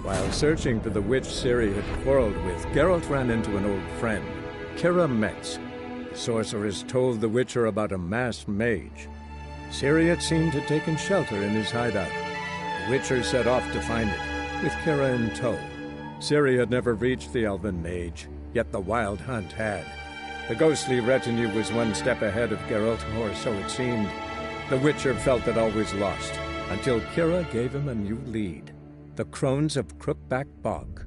While searching for the witch Ciri had quarreled with, Geralt ran into an old friend, Ciri Metz. The sorceress told the Witcher about a masked mage. Ciri had seemed to have taken shelter in his hideout. The Witcher set off to find it, with Ciri in tow. Ciri had never reached the elven mage, yet the wild hunt had. The ghostly retinue was one step ahead of Geralt, or so it seemed. The Witcher felt that all was lost, until Ciri gave him a new lead. The Crones of Crookback Bog.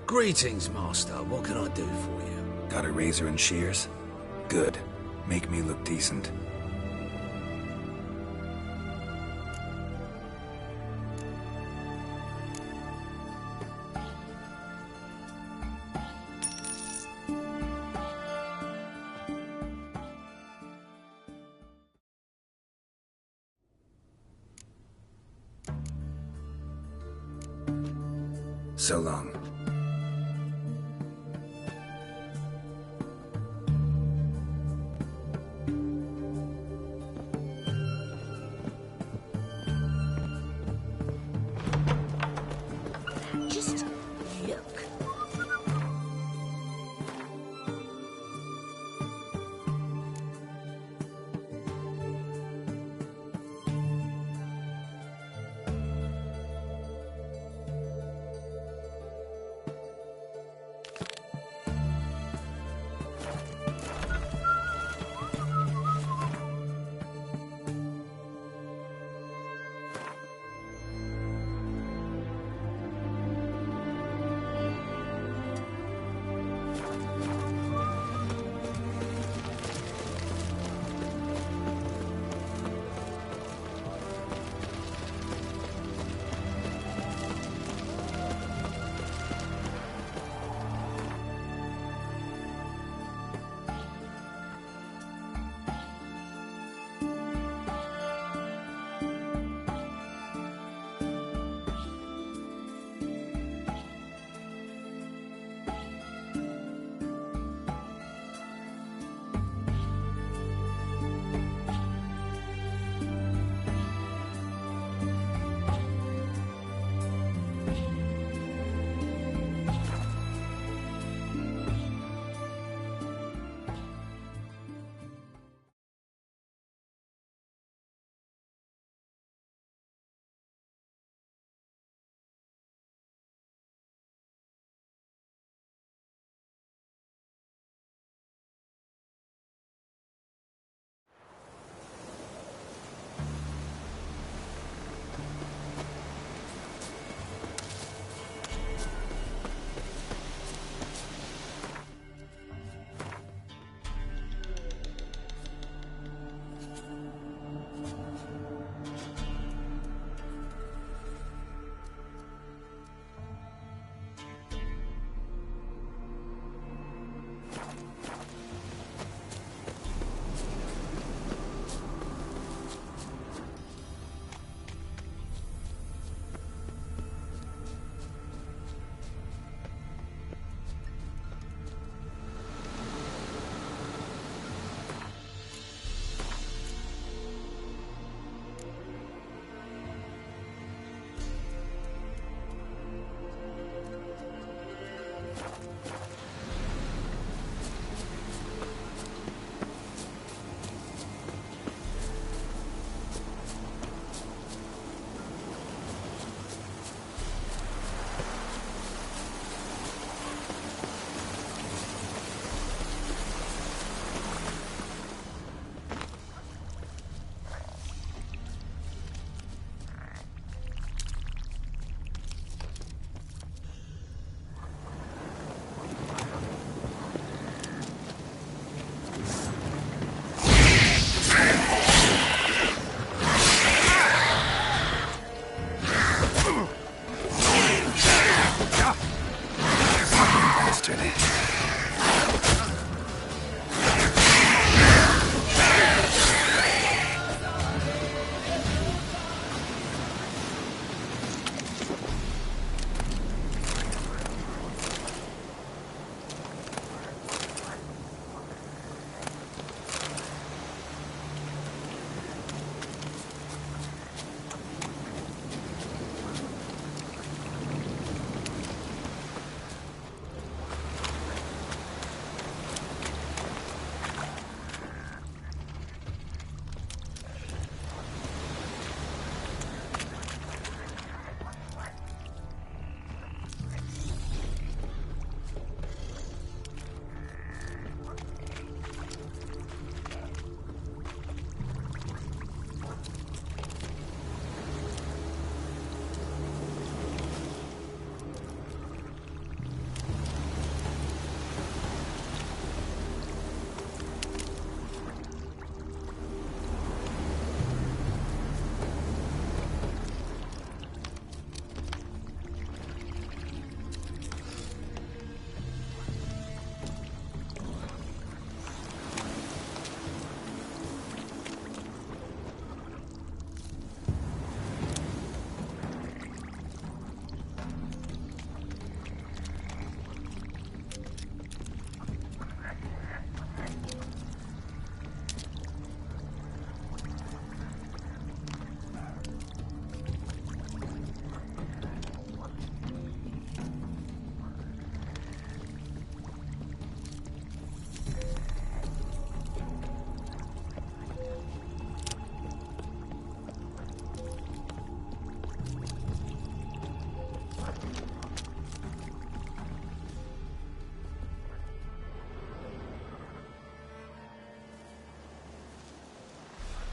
Greetings, Master. What can I do for you? Got a razor and shears? Good. Make me look decent. So long. Just look.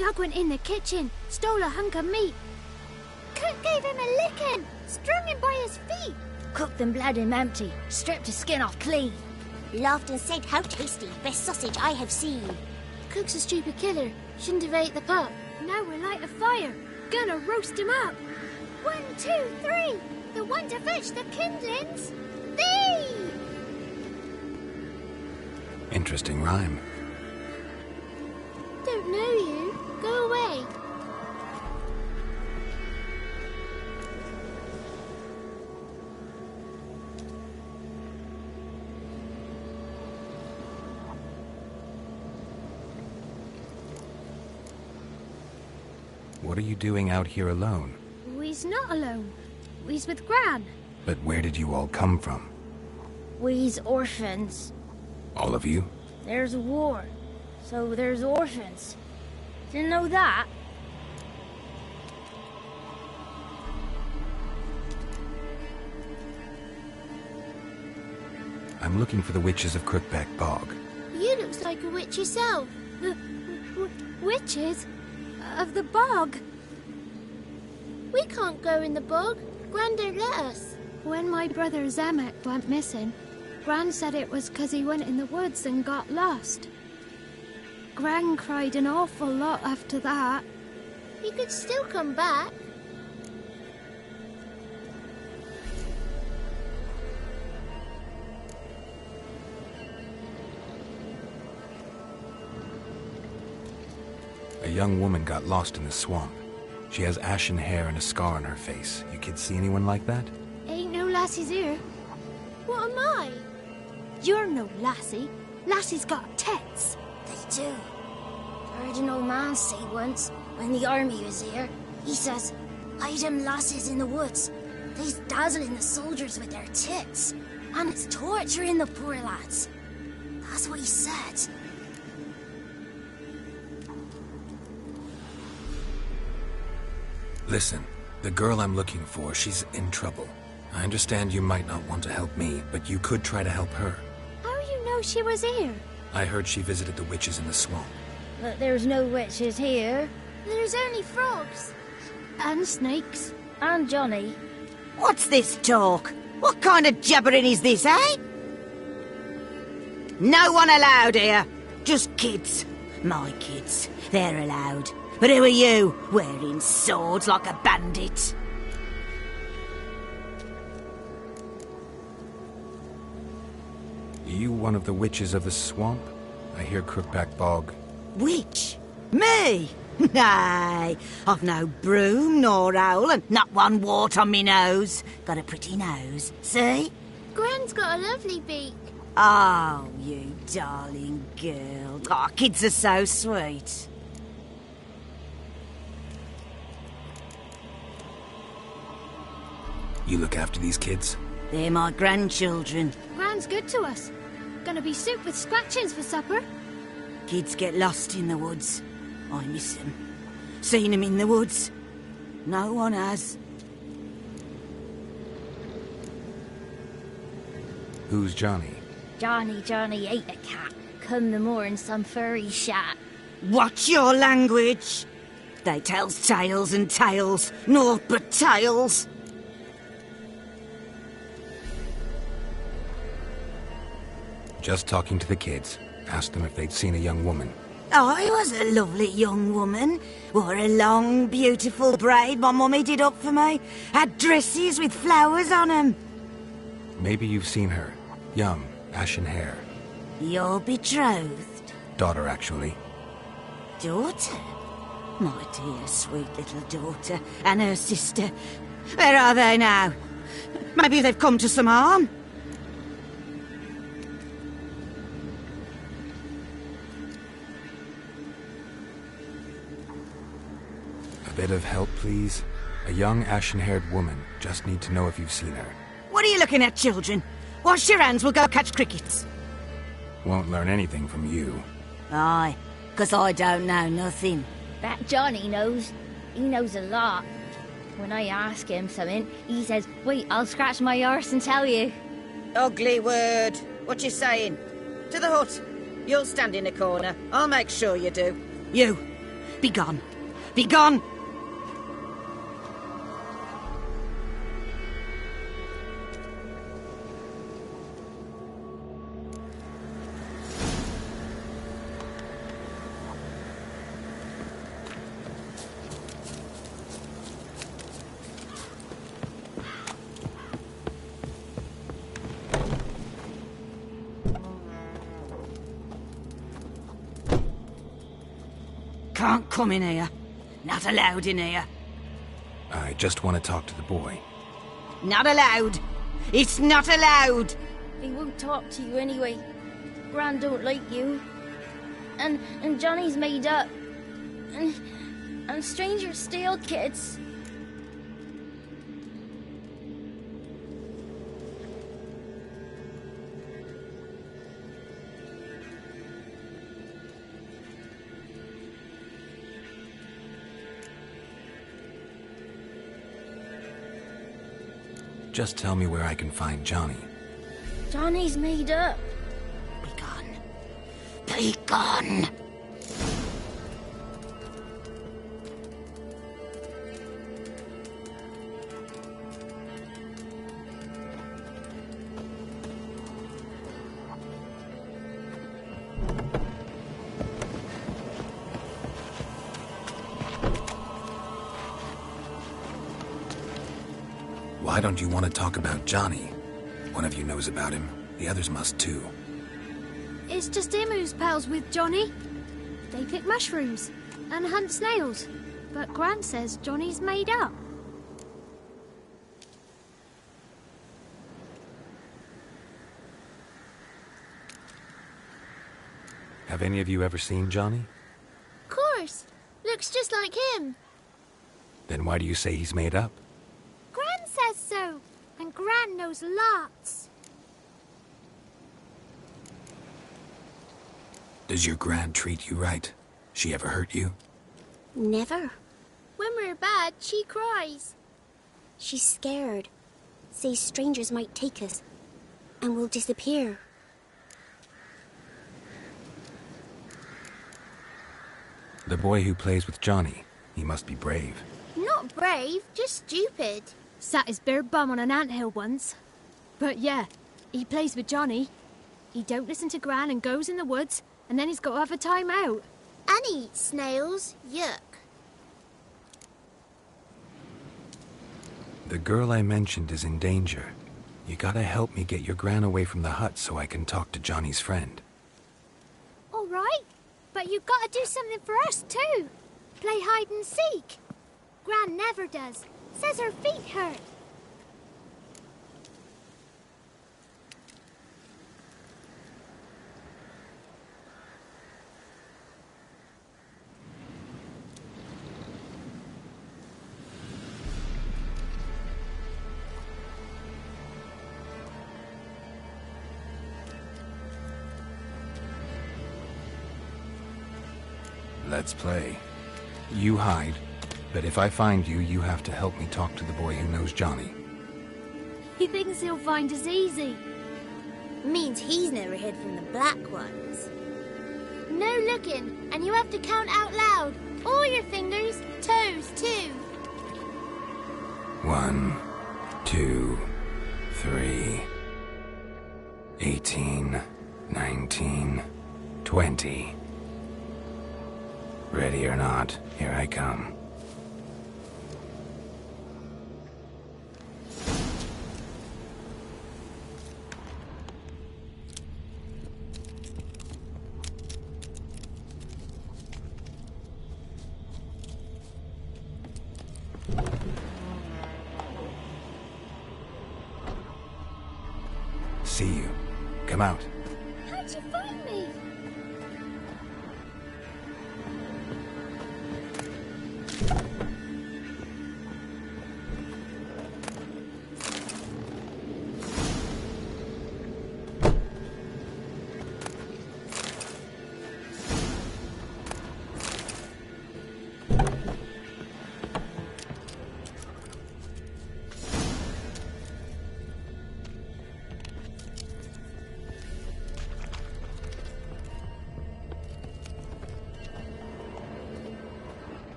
Doug went in the kitchen, stole a hunk of meat. Cook gave him a licking, strung him by his feet. Cooked and bled him empty, stripped his skin off clean. Laughed and said, "How tasty, best sausage I have seen." Cook's a stupid killer, shouldn't have ate the pup. Now we'll light a fire, gonna roast him up. 1, 2, 3, the one to fetch the kindlings. Thee! Interesting rhyme. Don't know you. Go away. What are you doing out here alone? We's not alone. We's with Gran. But where did you all come from? We's orphans. All of you? There's a war, so there's orphans. Didn't know that? I'm looking for the witches of Crookback Bog. You looks like a witch yourself. The witches? Of the bog? We can't go in the bog. Gran don't let us. When my brother Zemek went missing, Gran said it was 'cause he went in the woods and got lost. Gran cried an awful lot after that. He could still come back. A young woman got lost in the swamp. She has ashen hair and a scar on her face. You kids see anyone like that? Ain't no lassies here. What am I? You're no lassie. Lassie's got tits. They do. I heard an old man say once, when the army was here, he says, "Hide them lasses in the woods. They's dazzling the soldiers with their tits, and it's torturing the poor lads." That's what he said. Listen, the girl I'm looking for, she's in trouble. I understand you might not want to help me, but you could try to help her. How you know she was here? I heard she visited the witches in the swamp. But there's no witches here. There's only frogs. And snakes. And Johnny. What's this talk? What kind of jabbering is this, eh? No one allowed here. Just kids. My kids. They're allowed. But who are you, wearing swords like a bandit? You one of the witches of the swamp? I hear Crookback Bog. Witch? Me? Nay, I've no broom nor owl and not one wart on me nose. Got a pretty nose, see? Gran's got a lovely beak. Oh, you darling girl. Oh, kids are so sweet. You look after these kids? They're my grandchildren. Gran's good to us. Gonna be soup with scratchings for supper. Kids get lost in the woods. I miss them. Seen them in the woods. No one has. Who's Johnny? Johnny ate a cat. Come the moor in some furry shat. Watch your language. They tells tales and tales. Naught but tales. Just talking to the kids. Asked them if they'd seen a young woman. I was a lovely young woman. Wore a long, beautiful braid my mummy did up for me. Had dresses with flowers on 'em. Maybe you've seen her. Young, ashen hair. You're betrothed? Daughter, actually. Daughter? My dear, sweet little daughter. And her sister. Where are they now? Maybe they've come to some harm? A bit of help, please? A young, ashen-haired woman. Just need to know if you've seen her. What are you looking at, children? Wash your hands, we'll go catch crickets. Won't learn anything from you. Aye, 'cause I don't know nothing. That Johnny knows. He knows a lot. When I ask him something, he says, "Wait, I'll scratch my arse and tell you." Ugly word. What you saying? To the hut. You'll stand in a corner. I'll make sure you do. You. Be gone. Be gone! Can't come in here. Not allowed in here. I just want to talk to the boy. Not allowed. It's not allowed. He won't talk to you anyway. Gran don't like you. And Johnny's made up. And strangers steal kids. Just tell me where I can find Johnny. Johnny's made up. Be gone. Be gone. Why don't you want to talk about Johnny? One of you knows about him. The others must too. It's just him who's pals with Johnny. They pick mushrooms and hunt snails. But Gran says Johnny's made up. Have any of you ever seen Johnny? Of course. Looks just like him. Then why do you say he's made up? Gran says so. And Gran knows lots. Does your Gran treat you right? She ever hurt you? Never. When we're bad, she cries. She's scared. Says strangers might take us. And we'll disappear. The boy who plays with Johnny, he must be brave. Not brave, just stupid. Sat his bare bum on an anthill once. But yeah, he plays with Johnny. He don't listen to Gran and goes in the woods, and then he's got to have a time out. And he eats snails. Yuck. The girl I mentioned is in danger. You gotta help me get your Gran away from the hut so I can talk to Johnny's friend. All right, but you've got to do something for us too. Play hide and seek. Gran never does. Says her feet hurt. Let's play. You hide, but if I find you, you have to help me talk to the boy who knows Johnny. He thinks he'll find us easy. Means he's never hid from the black ones. No looking, and you have to count out loud. All your fingers, toes too. 1, 2, 3, 18, 19, 20. Ready or not, here I come. See you. Come out. How'd you find me?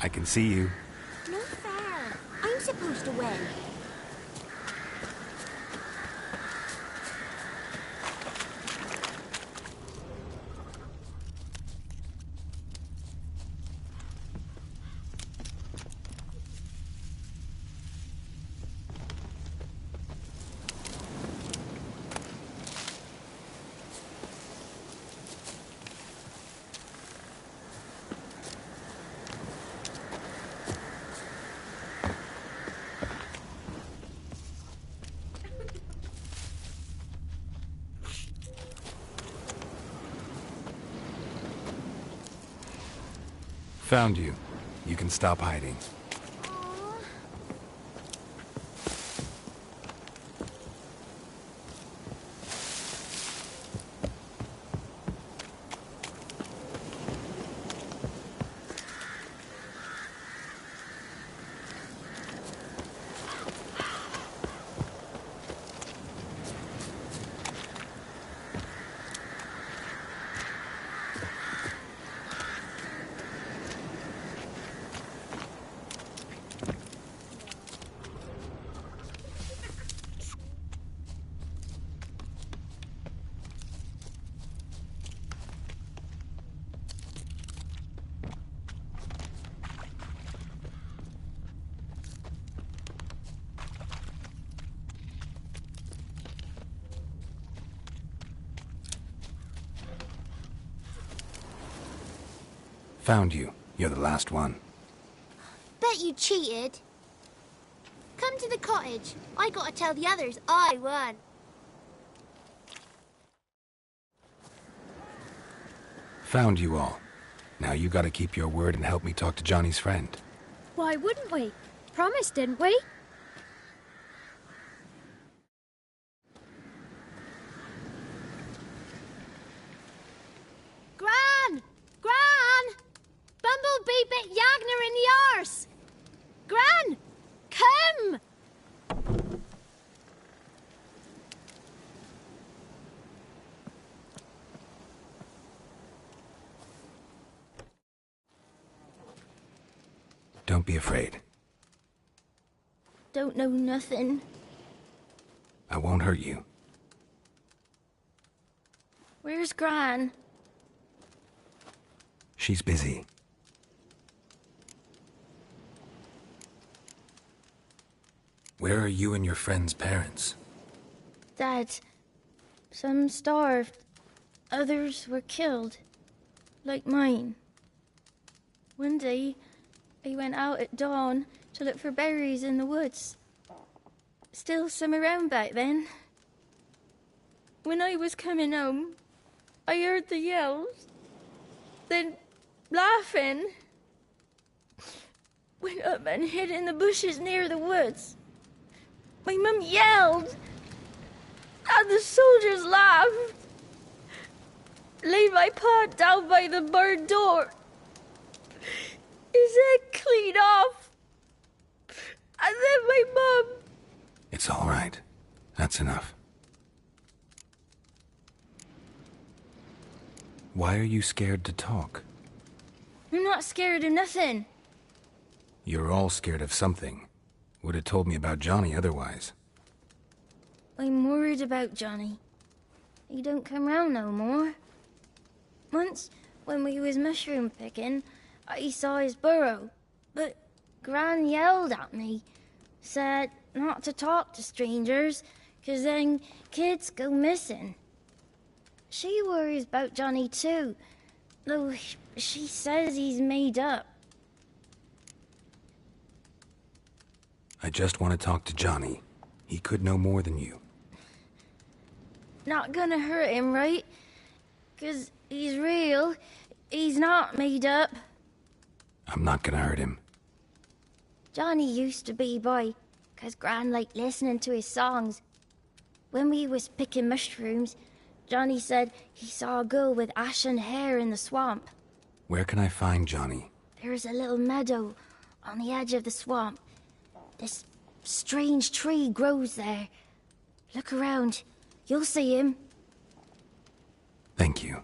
I can see you. No fair. I'm supposed to win. Found you. You can stop hiding. Found you. You're the last one. Bet you cheated. Come to the cottage. I gotta tell the others I won. Found you all. Now you gotta keep your word and help me talk to Johnny's friend. Why wouldn't we? Promised, didn't we? Gran! Gran! Bumblebee bit Yagner in the arse! Gran! Come! Don't be afraid. Don't know nothing. I won't hurt you. Where's Gran? She's busy. Where are you and your friend's parents? Dad. Some starved. Others were killed. Like mine. One day, I went out at dawn to look for berries in the woods. Still some around back then. When I was coming home, I heard the yells. Then, laughing, went up and hid in the bushes near the woods. My mum yelled, and the soldiers laughed. Laid my pa down by the barn door. His head clean off. And then my mum... It's all right. That's enough. Why are you scared to talk? I'm not scared of nothing. You're all scared of something. Would have told me about Johnny otherwise. I'm worried about Johnny. He don't come round no more. Once, when we was mushroom picking, I saw his burrow, but Gran yelled at me, said not to talk to strangers, 'cause then kids go missing. She worries about Johnny too, though she says he's made up. I just want to talk to Johnny. He could know more than you. Not gonna hurt him, right? 'Cause he's real. He's not made up. I'm not gonna hurt him. Johnny used to be boy, 'cause Gran liked listening to his songs. When we was picking mushrooms, Johnny said he saw a girl with ashen hair in the swamp. Where can I find Johnny? There's a little meadow on the edge of the swamp. This strange tree grows there. Look around. You'll see him. Thank you.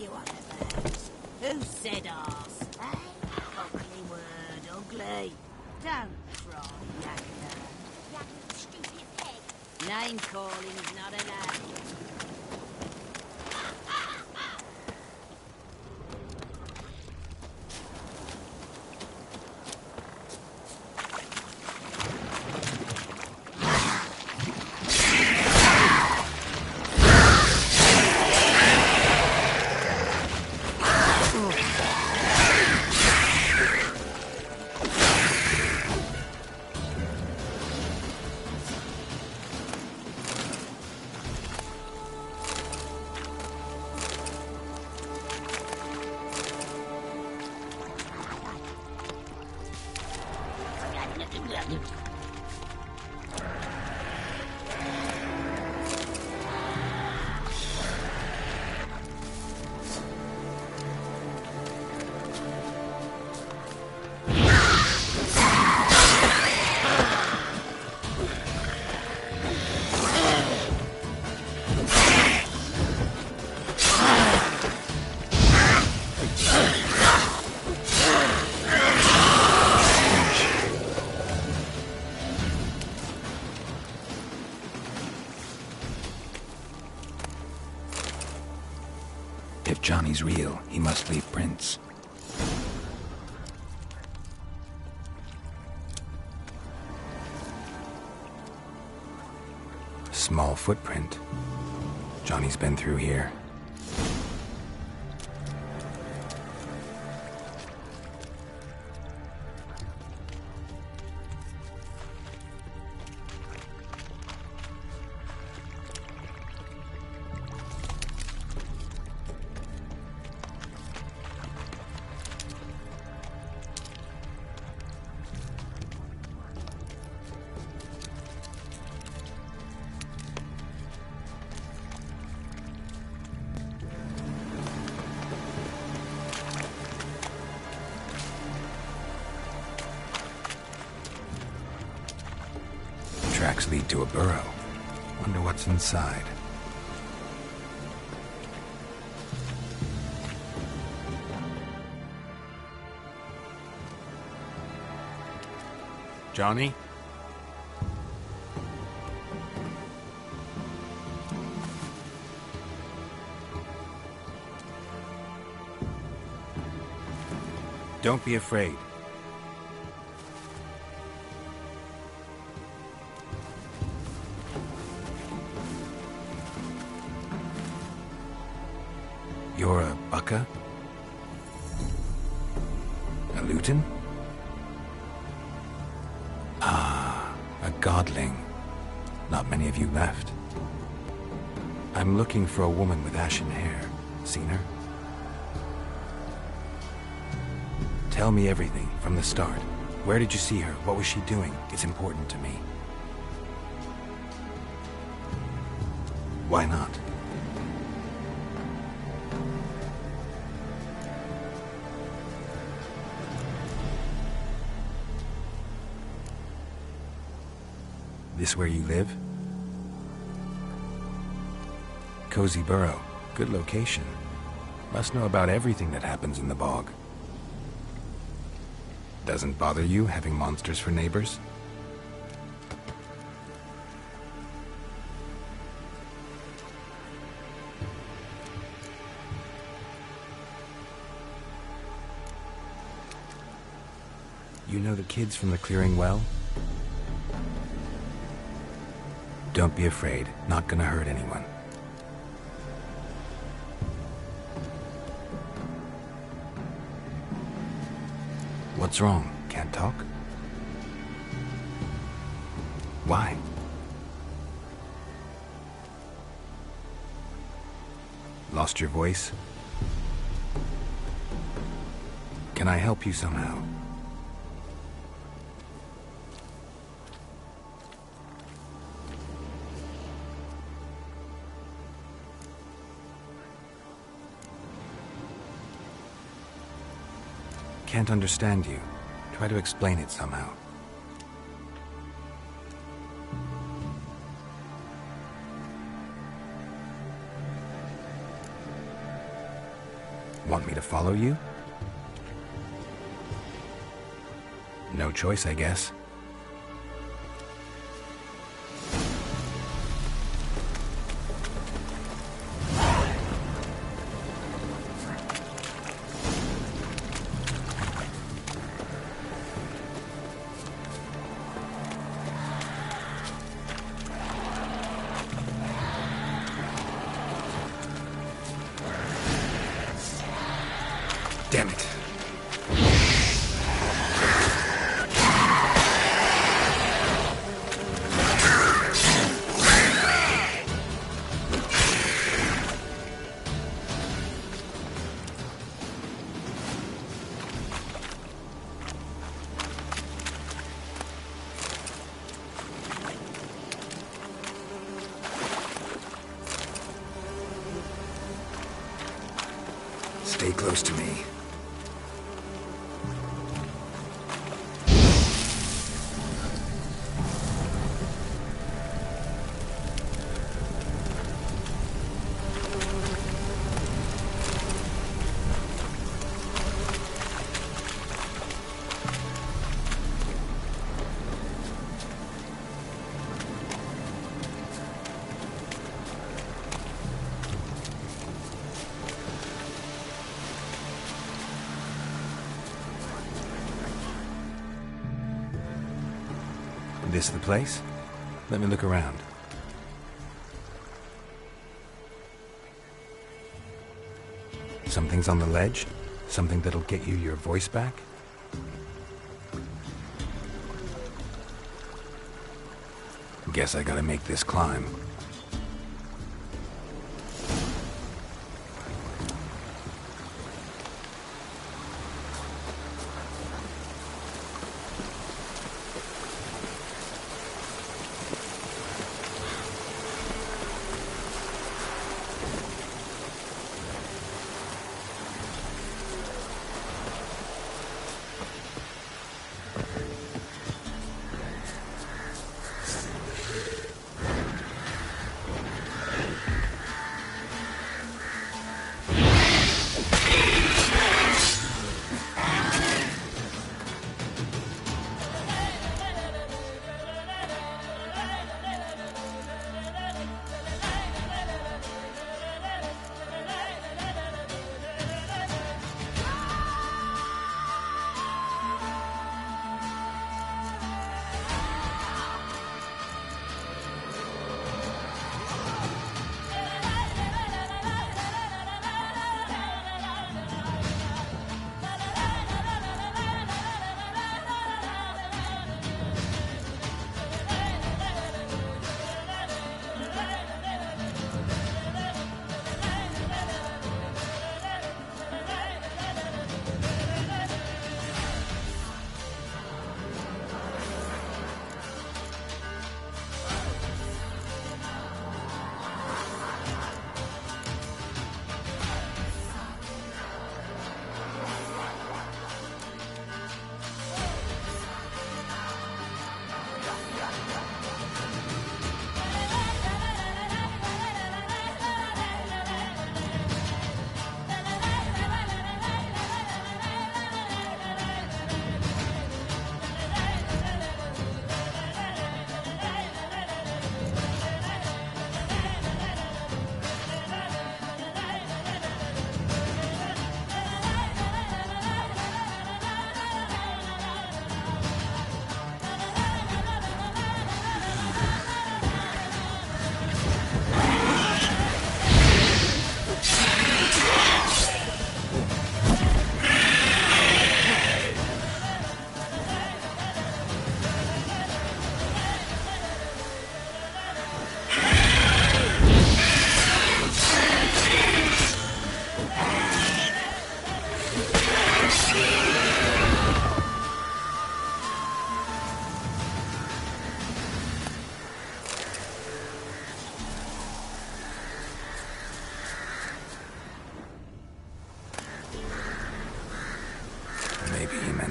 you on about? Who said arse? Eh? Ugly word, ugly. Don't try, Yakka. You stupid pig. Name calling's not allowed. If Johnny's real, he must leave prints. Small footprint. Johnny's been through here. Tracks lead to a burrow. Wonder what's inside. Johnny? Don't be afraid. You're a bucka? A luton? Ah, a godling. Not many of you left. I'm looking for a woman with ashen hair. Seen her? Tell me everything from the start. Where did you see her? What was she doing? It's important to me. Why not? This where you live? Cozy burrow. Good location. Must know about everything that happens in the bog. Doesn't bother you having monsters for neighbors? You know the kids from the clearing well? Don't be afraid. Not gonna hurt anyone. What's wrong? Can't talk? Why? Lost your voice? Can I help you somehow? Can't understand you. Try to explain it somehow. Want me to follow you? No choice, I guess. Damn it. Stay close to me. This the place? Let me look around. Something's on the ledge? Something that'll get you your voice back? Guess I gotta make this climb.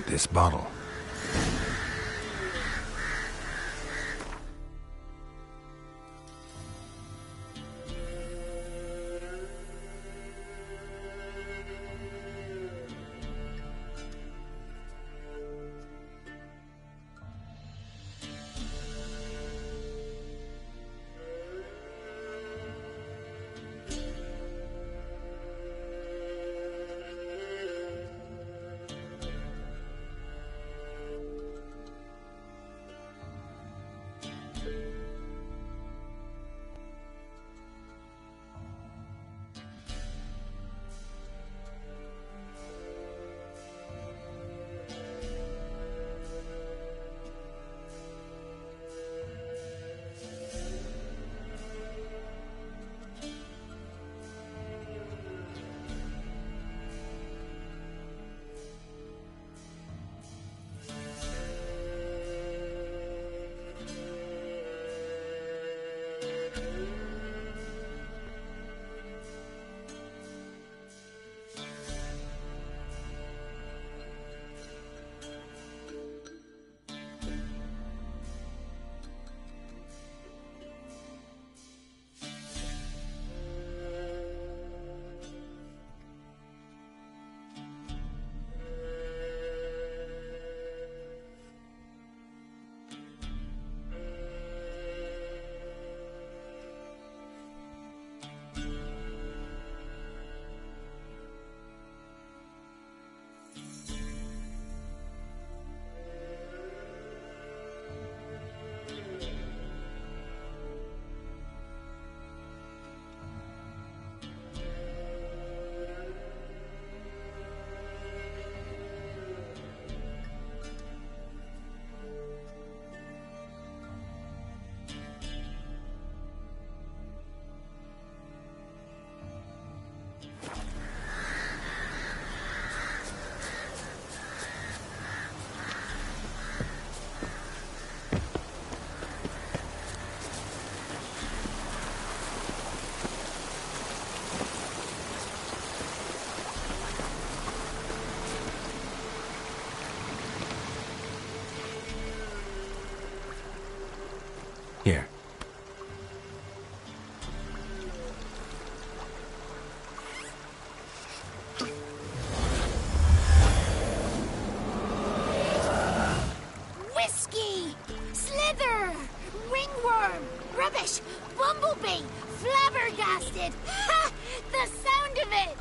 This bottle. rubbish! Bumblebee! Flabbergasted! Ha! The sound of it!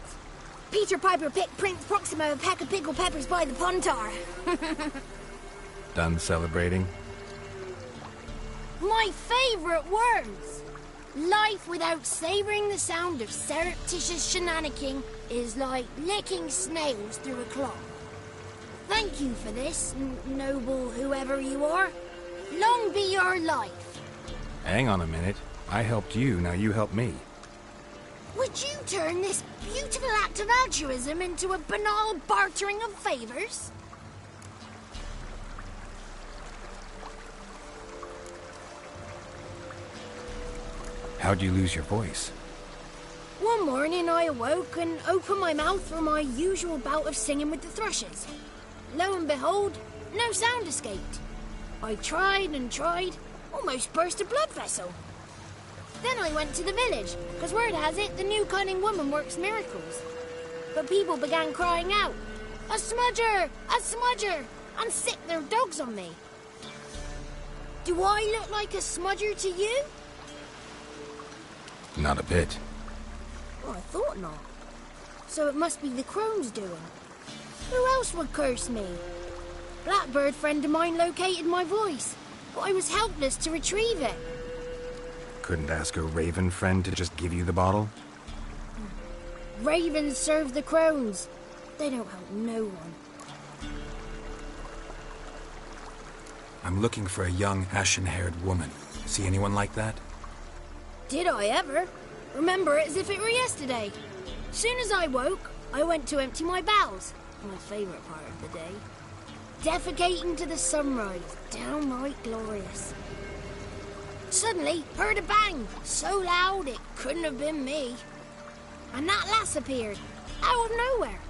Peter Piper picked Prince Proximo a pack of pickled peppers by the puntar. Done celebrating? My favorite words! Life without savoring the sound of surreptitious shenanigans is like licking snails through a cloth. Thank you for this, noble whoever you are. Long be your life. Hang on a minute. I helped you, now you help me. Would you turn this beautiful act of altruism into a banal bartering of favors? How'd you lose your voice? One morning I awoke and opened my mouth for my usual bout of singing with the thrushes. Lo and behold, no sound escaped. I tried and tried, almost burst a blood vessel. Then I went to the village, because word has it the new cunning woman works miracles. But people began crying out, "A smudger! A smudger!" and sicked their dogs on me. Do I look like a smudger to you? Not a bit. Oh, I thought not. So it must be the crone's doing. Who else would curse me? Blackbird friend of mine located my voice, but I was helpless to retrieve it. Couldn't ask a raven friend to just give you the bottle? Ravens serve the crones. They don't help no one. I'm looking for a young, ashen-haired woman. See anyone like that? Did I ever? Remember it as if it were yesterday. Soon as I woke, I went to empty my bowels. My favourite part of the day. Defecating to the sunrise. Downright glorious. Suddenly, heard a bang. So loud it couldn't have been me. And that lass appeared. Out of nowhere.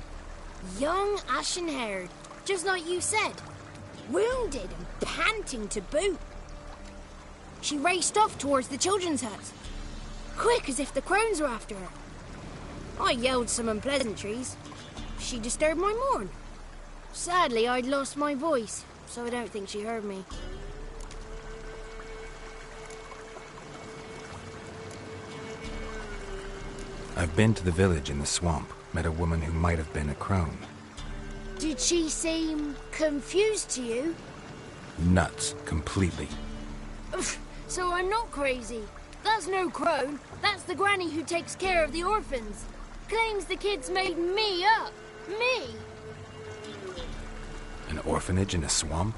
Young, ashen-haired. Just like you said. Wounded and panting to boot. She raced off towards the children's hut. Quick as if the crones were after her. I yelled some unpleasantries. She disturbed my morn. Sadly, I'd lost my voice, so I don't think she heard me. I've been to the village in the swamp, met a woman who might have been a crone. Did she seem confused to you? Nuts, completely. So I'm not crazy. That's no crone. That's the granny who takes care of the orphans. Claims the kids made me up. Me! An orphanage in a swamp?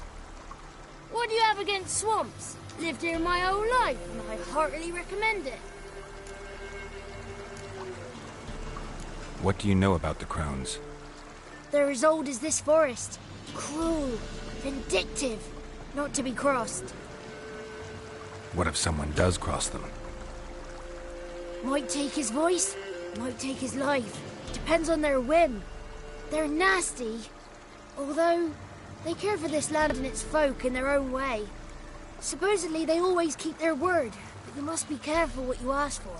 What do you have against swamps? Lived here my whole life, and I heartily recommend it. What do you know about the crones? They're as old as this forest. Cruel, vindictive, not to be crossed. What if someone does cross them? Might take his voice, might take his life. Depends on their whim. They're nasty, although they care for this land and its folk in their own way. Supposedly they always keep their word, but you must be careful what you ask for.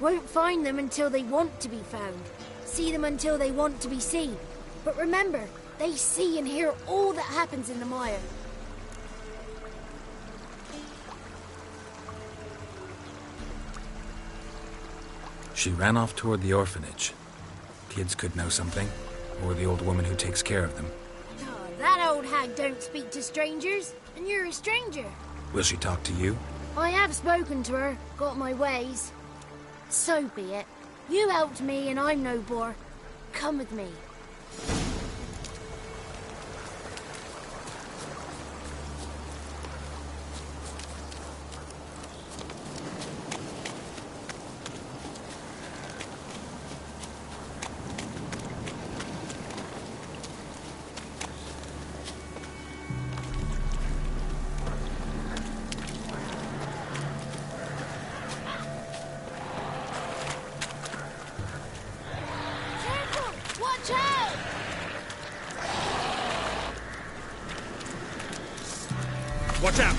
Won't find them until they want to be found. See them until they want to be seen. But remember, they see and hear all that happens in the mire. She ran off toward the orphanage. Kids could know something, or the old woman who takes care of them. Oh, that old hag don't speak to strangers, and you're a stranger. Will she talk to you? I have spoken to her, got my ways. So be it. You helped me and I'm no bore. Come with me. Watch out!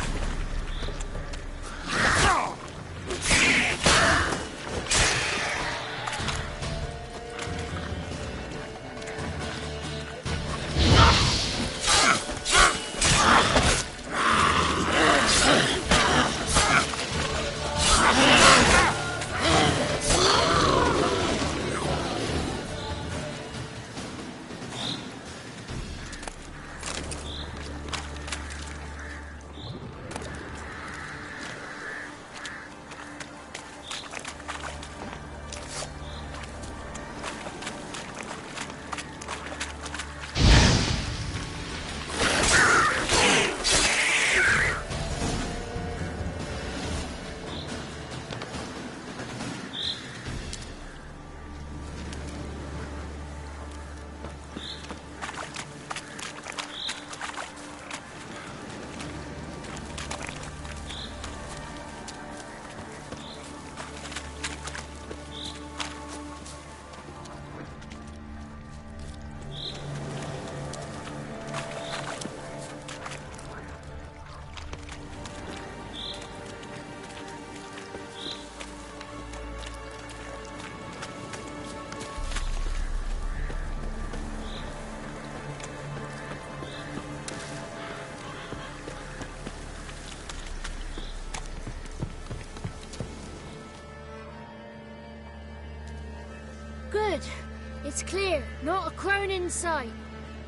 It's clear, not a crone in sight.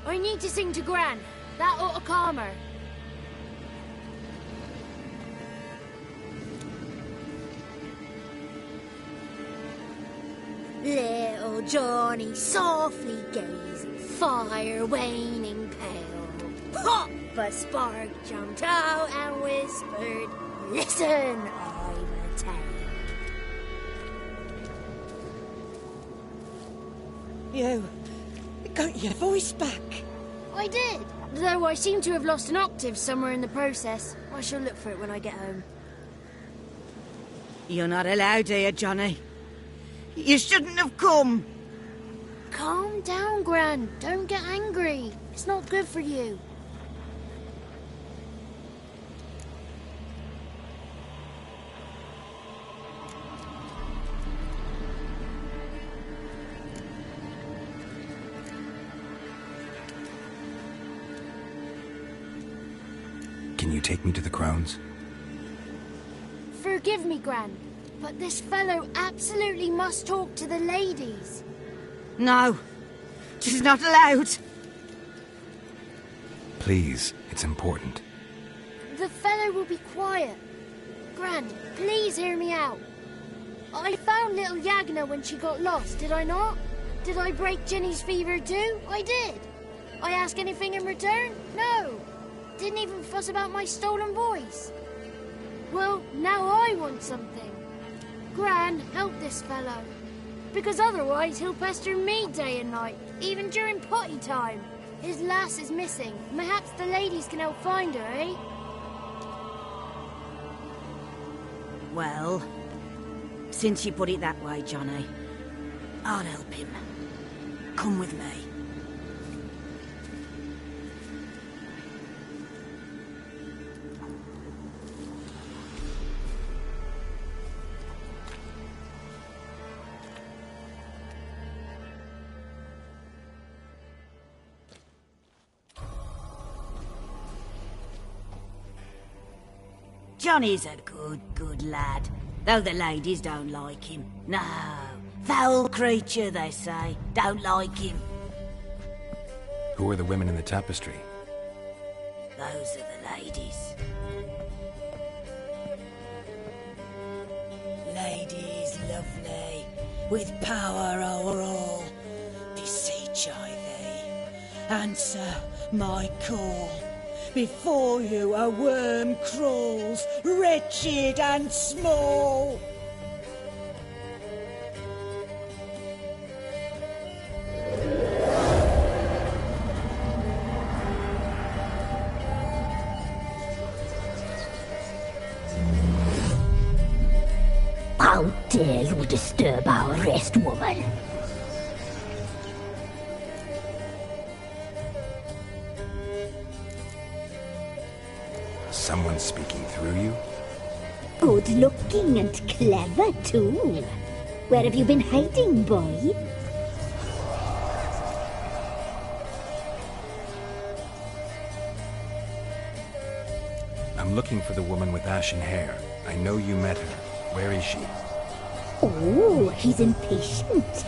I need to sing to Gran. That ought to calm her. Little Johnny softly gazing, fire waning pale. Pop! A spark jumped out and whispered, "Listen, I've a tale." You got your voice back. I did, though I seem to have lost an octave somewhere in the process. I shall look for it when I get home. You're not allowed here, Johnny. You shouldn't have come. Calm down, Gran. Don't get angry. It's not good for you. Can you take me to the crones? Forgive me, Gran, but this fellow absolutely must talk to the ladies. No, she's not allowed. Please, it's important. The fellow will be quiet. Gran, please hear me out. I found little Yagna when she got lost, did I not? Did I break Jenny's fever too? I did. I ask anything in return? No. Didn't even fuss about my stolen voice. Well, now I want something. Gran, help this fellow. Because otherwise he'll pester me day and night, even during potty time. His lass is missing. Perhaps the ladies can help find her, eh? Well, since you put it that way, Johnny, I'll help him. Come with me. Johnny's a good lad, though the ladies don't like him. No, foul creature, they say. Don't like him. Who are the women in the tapestry? Those are the ladies. Ladies lovely, with power o'er all. Beseech I thee, answer my call. Before you a worm crawls, wretched and small. How dare you disturb our rest, woman? Someone speaking through you? Good looking and clever, too. Where have you been hiding, boy? I'm looking for the woman with ashen hair. I know you met her. Where is she? Oh, he's impatient.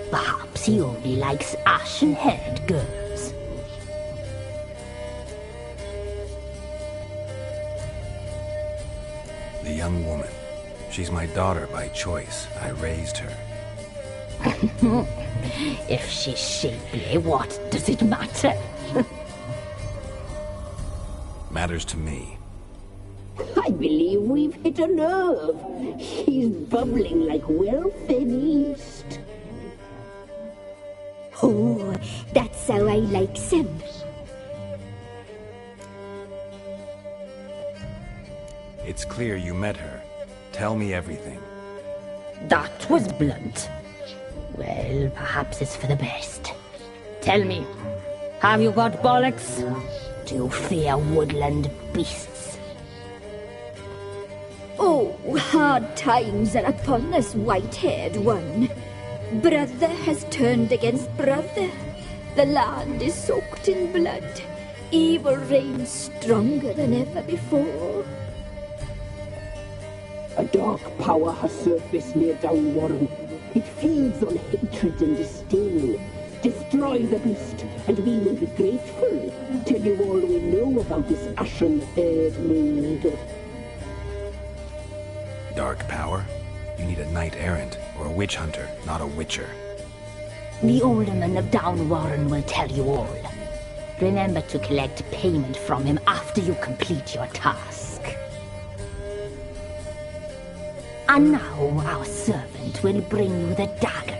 Perhaps he only likes ashen-haired girls. The young woman. She's my daughter by choice. I raised her. If she's shapely, what does it matter? Matters to me. I believe we've hit a nerve. He's bubbling like well-fed yeast. Oh, that's how I like him. It's clear you met her. Tell me everything. That was blunt. Well, perhaps it's for the best. Tell me, have you got bollocks? Do you fear woodland beasts? Oh, hard times are upon us, white-haired one. Brother has turned against brother. The land is soaked in blood. Evil reigns stronger than ever before. A dark power has surfaced near Downwarren. It feeds on hatred and disdain. Destroy the beast, and we will be grateful. Tell you all we know about this ashen-haired maid. Dark power? You need a knight-errant or a witch hunter, not a witcher. The alderman of Downwarren will tell you all. Remember to collect payment from him after you complete your task. And now our servant will bring you the dagger.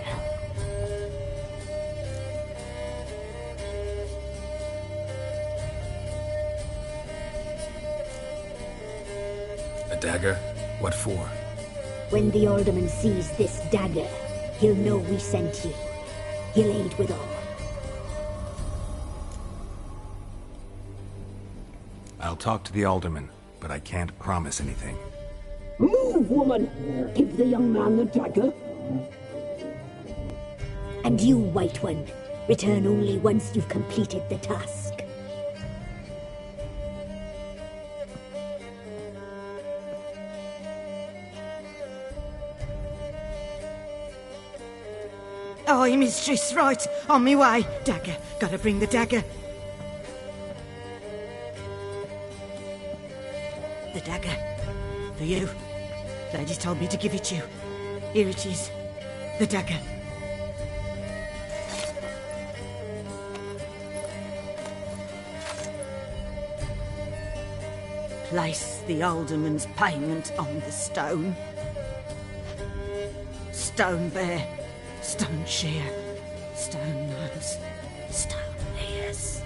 A dagger? What for? When the alderman sees this dagger, he'll know we sent you. He'll aid with all. I'll talk to the alderman, but I can't promise anything. Move, woman! Give the young man the dagger. And you, White One, return only once you've completed the task. Aye, mistress, right. On me way. Dagger. Gotta bring the dagger. The dagger. For you. Lady told me to give it you. Here it is. The dagger. Place the alderman's payment on the stone. Stone bear. Stone shear, stone nose, stone ears.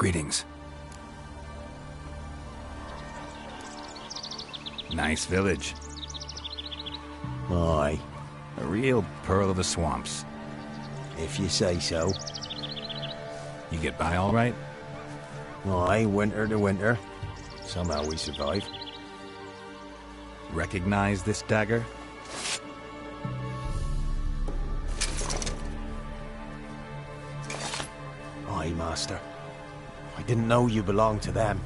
Greetings. Nice village. Aye. A real pearl of the swamps. If you say so. You get by all right? Aye, winter to winter. Somehow we survive. Recognize this dagger? Aye, master. I didn't know you belonged to them.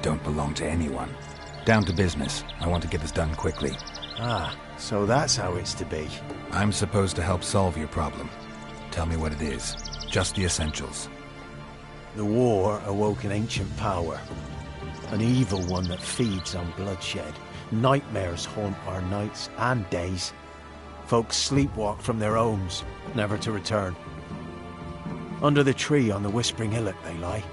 Don't belong to anyone. Down to business. I want to get this done quickly. Ah, so that's how it's to be. I'm supposed to help solve your problem. Tell me what it is. Just the essentials. The war awoke an ancient power. An evil one that feeds on bloodshed. Nightmares haunt our nights and days. Folks sleepwalk from their homes, never to return. Under the tree on the Whispering Hillock they lie.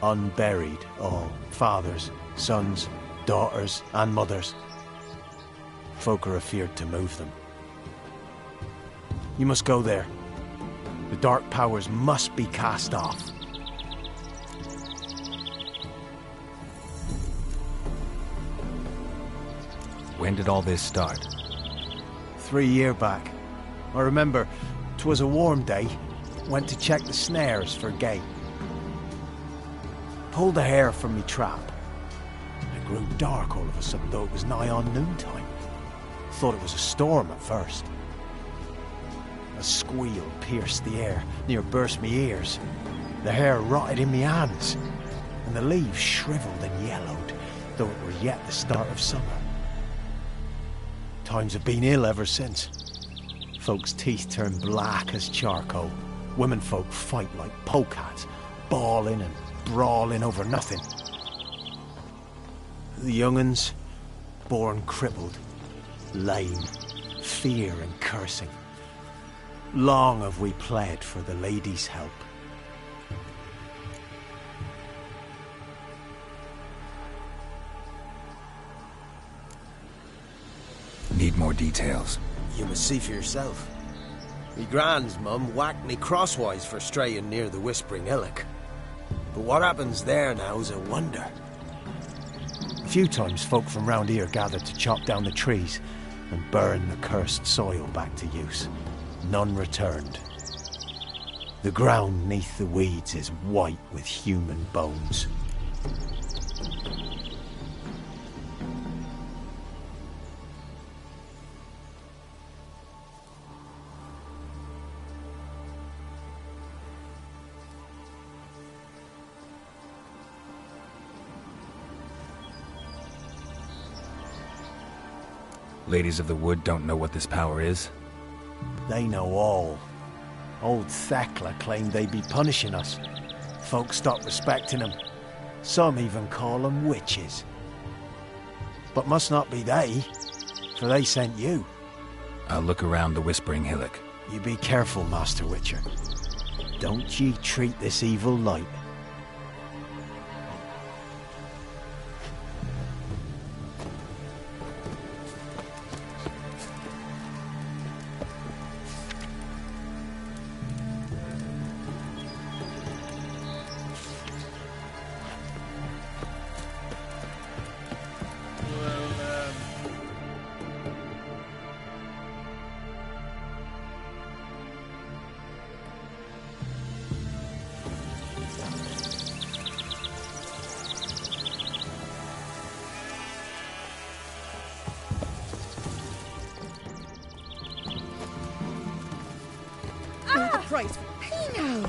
Unburied, all. Fathers, sons, daughters, and mothers. Folk are afeard to move them. You must go there. The dark powers must be cast off. When did all this start? 3 years back. I remember 'twas a warm day. Went to check the snares for game. Pulled the hair from me trap. It grew dark all of a sudden, though it was nigh on noontime. Thought it was a storm at first. A squeal pierced the air, near burst me ears. The hair rotted in me hands, and the leaves shriveled and yellowed, though it were yet the start of summer. Times have been ill ever since. Folks' teeth turn black as charcoal. Womenfolk fight like polecats, bawling and brawling over nothing. The young'uns, born crippled, lame, fear and cursing. Long have we pled for the lady's help. Need more details. You must see for yourself. Me grand's mum whacked me crosswise for straying near the Whispering Hillock. But what happens there now is a wonder. A few times folk from round here gathered to chop down the trees and burn the cursed soil back to use. None returned. The ground neath the weeds is white with human bones. Ladies of the Wood don't know what this power is? They know all. Old Thekla claimed they'd be punishing us. Folks stopped respecting them. Some even call them witches. But must not be they, for they sent you. I'll look around the Whispering Hillock. You be careful, Master Witcher. Don't ye treat this evil light. Christ. Hey now.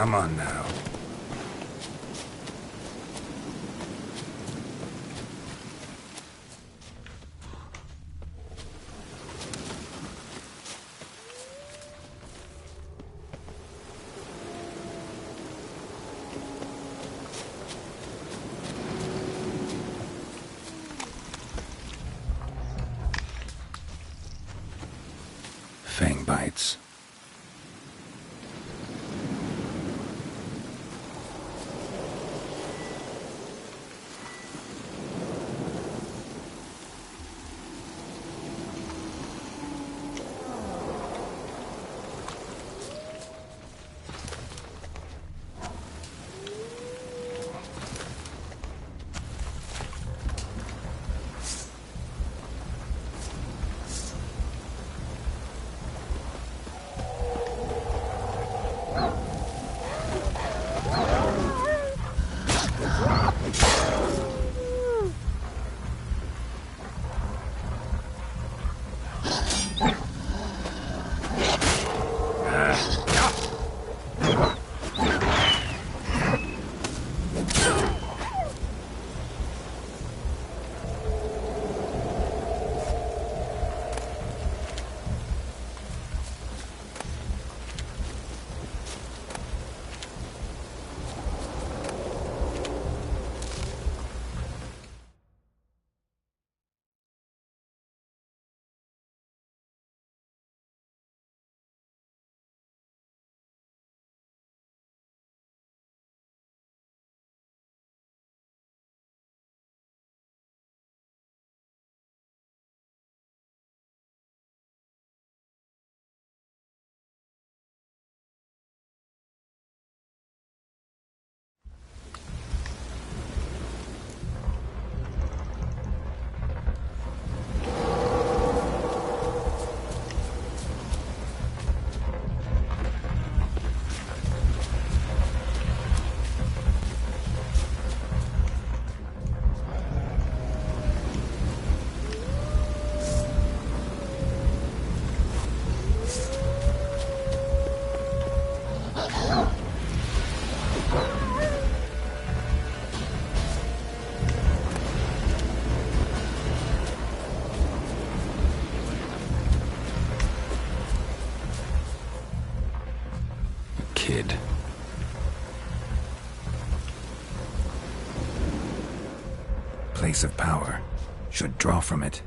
Come on now. Fang bites. Kid. Place of power. Should draw from it.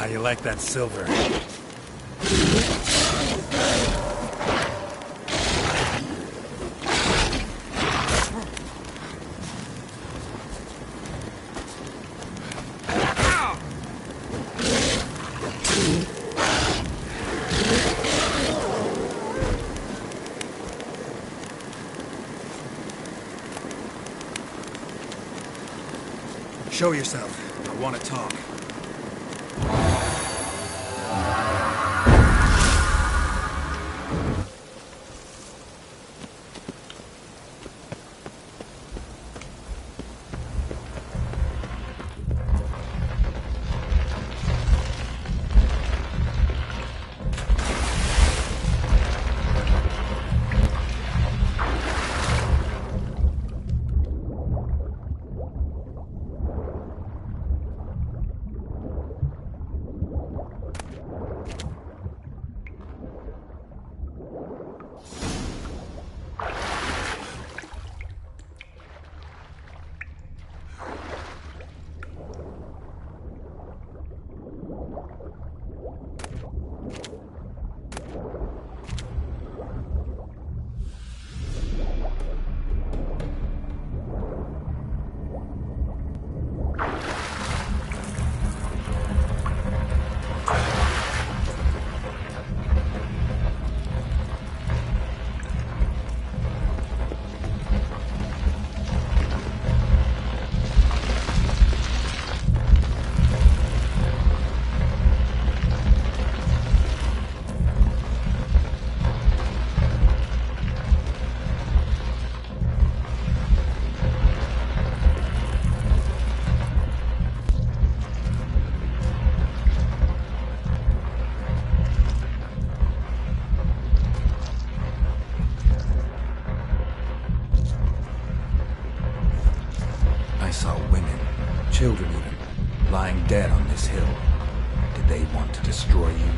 How you like that silver? Show yourself. I want to talk. Children even, lying dead on this hill. Did they want to destroy you?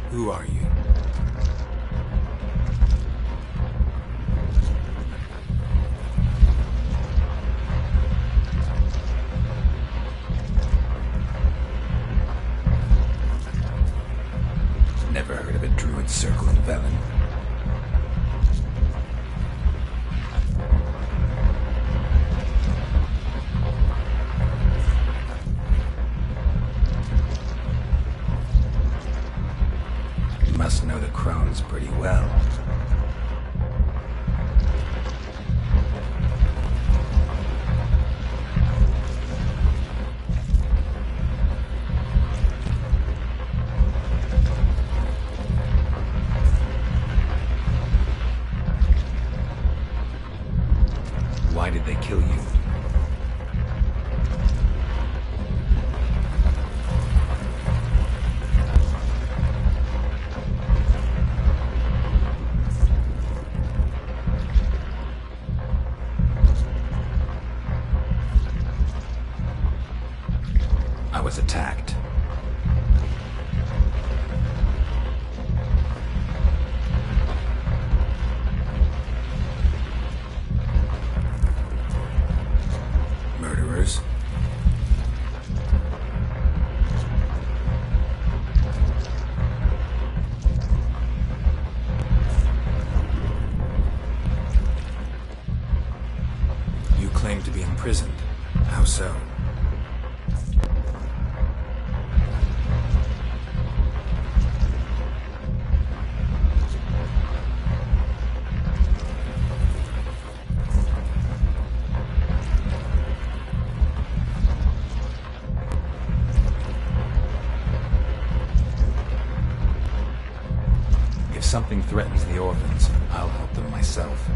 Who are you? Never heard of a druid circle in Velen. You must know the crones pretty well. Why did they kill you? I was attacked. Murderers? You claim to be imprisoned. How so? If something threatens the orphans, I'll help them myself.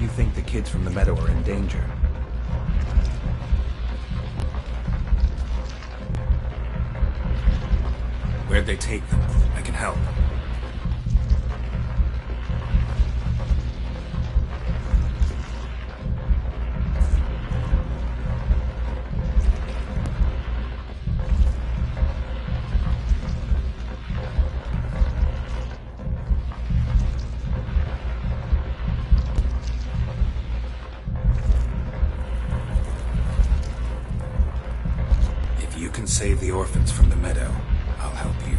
you think the kids from the meadow are in danger? Where'd they take them? I can help. If you can save the orphans from the meadow, I'll help you.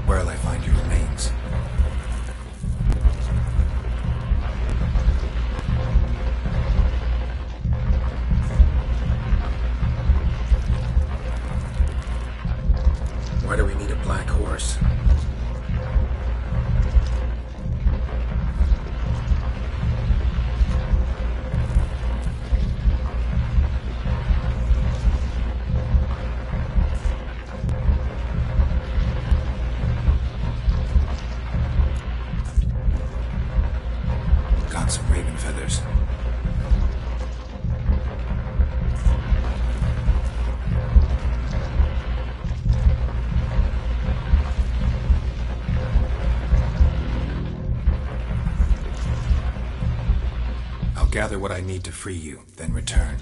Where'll I find your remains? Why do we need a black horse? Got some raven feathers. I'll gather what I need to free you, then return.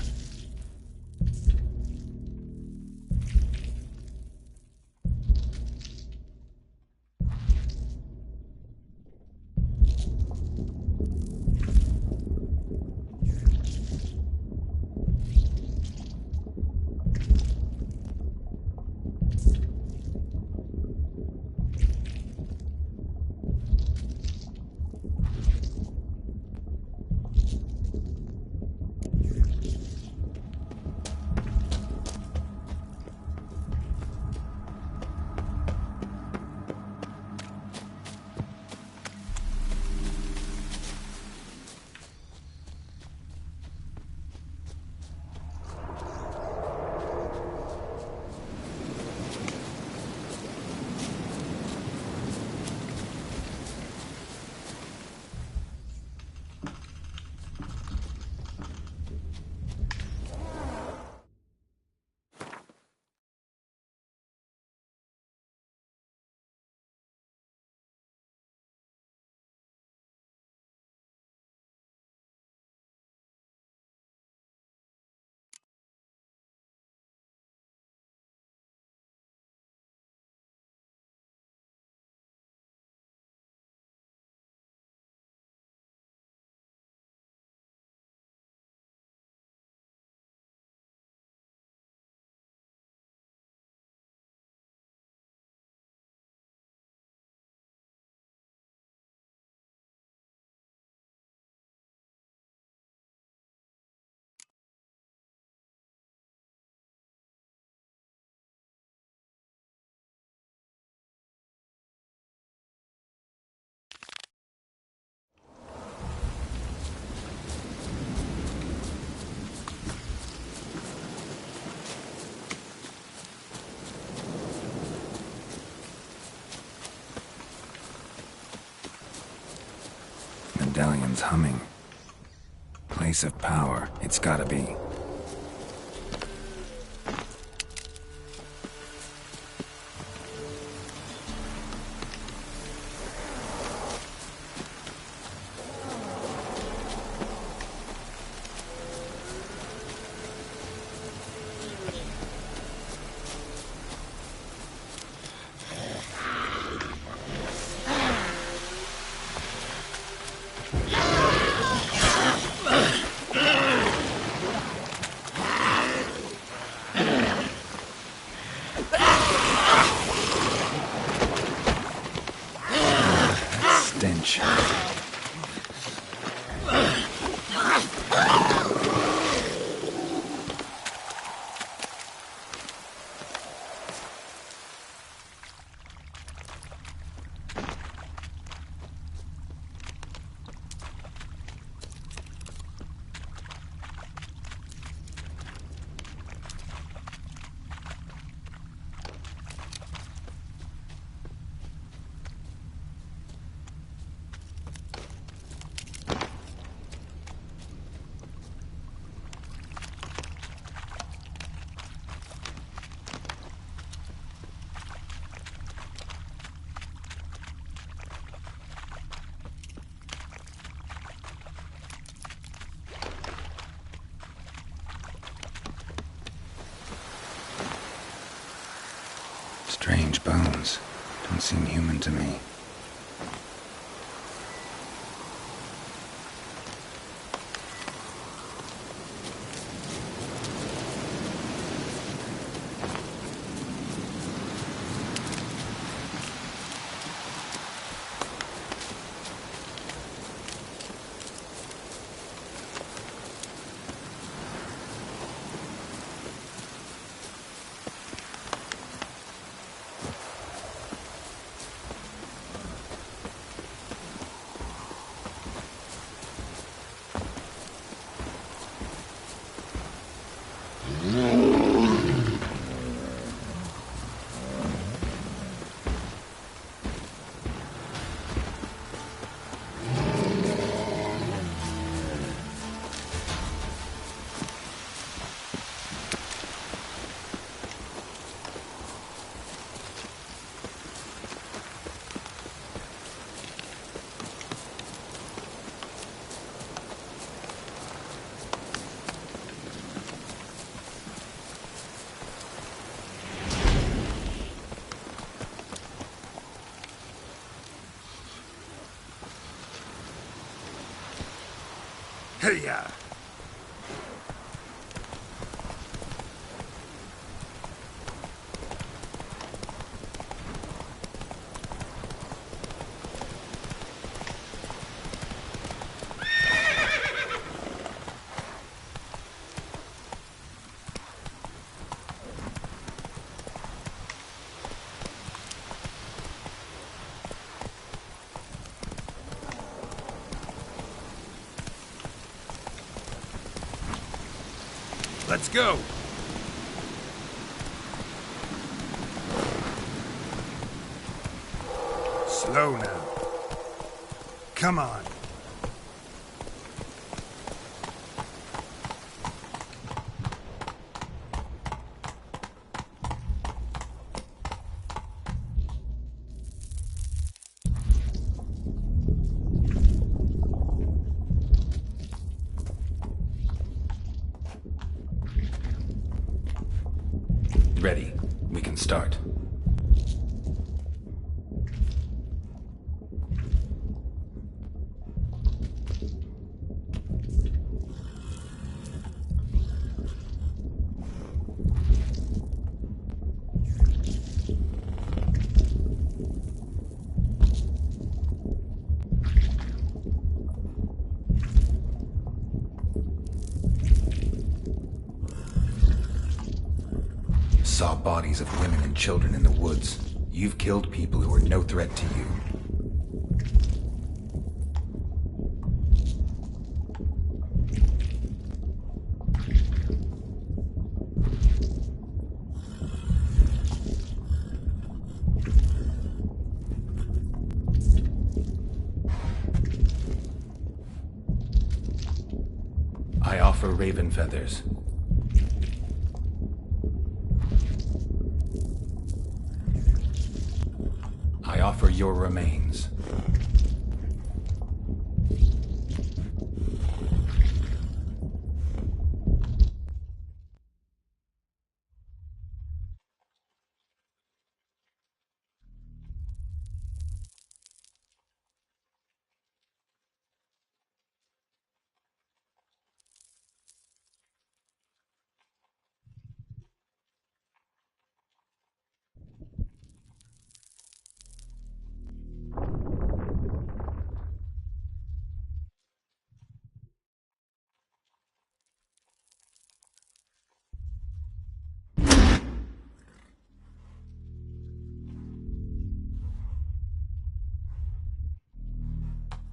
Medallion's humming. Place of power, it's gotta be. bones don't seem human to me. Hey-ya! Let's go! Slow now. Come on. Ready. We can start. Saw bodies of women and children in the woods. You've killed people who are no threat to you. I offer raven feathers. I offer your remains.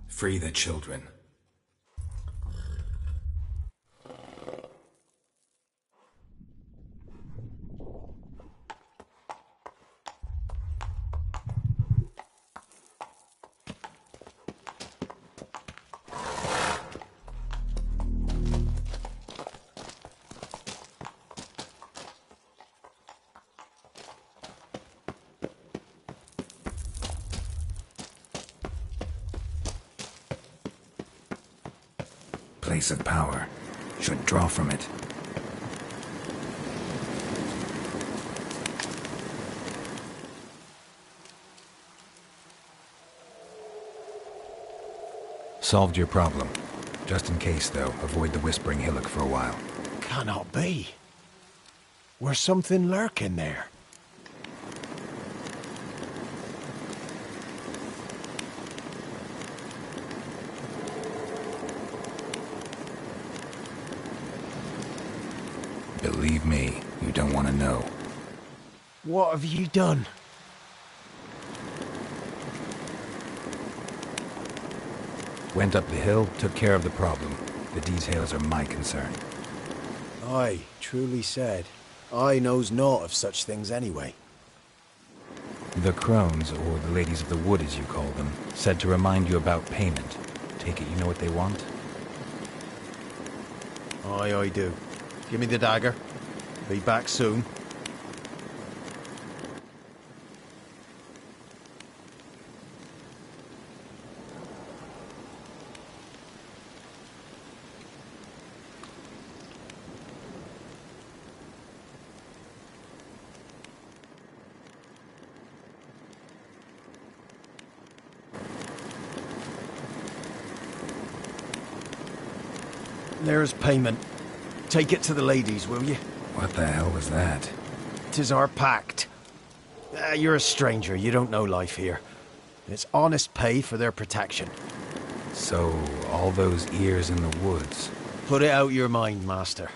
Free the children. Place of power. Should draw from it. Solved your problem. Just in case, though, avoid the Whispering Hillock for a while. Cannot be. Where's something lurking there? Believe me, you don't want to know. What have you done? Went up the hill, took care of the problem. The details are my concern. Aye, truly said. I knows naught of such things anyway. The crones, or the ladies of the wood as you call them, said to remind you about payment. Take it you know what they want? Aye, I do. Give me the dagger. Be back soon. There's payment. Take it to the ladies, will you? What the hell was that? 'Tis our pact. You're a stranger, you don't know life here. It's honest pay for their protection. So, all those ears in the woods. Put it out your mind, master.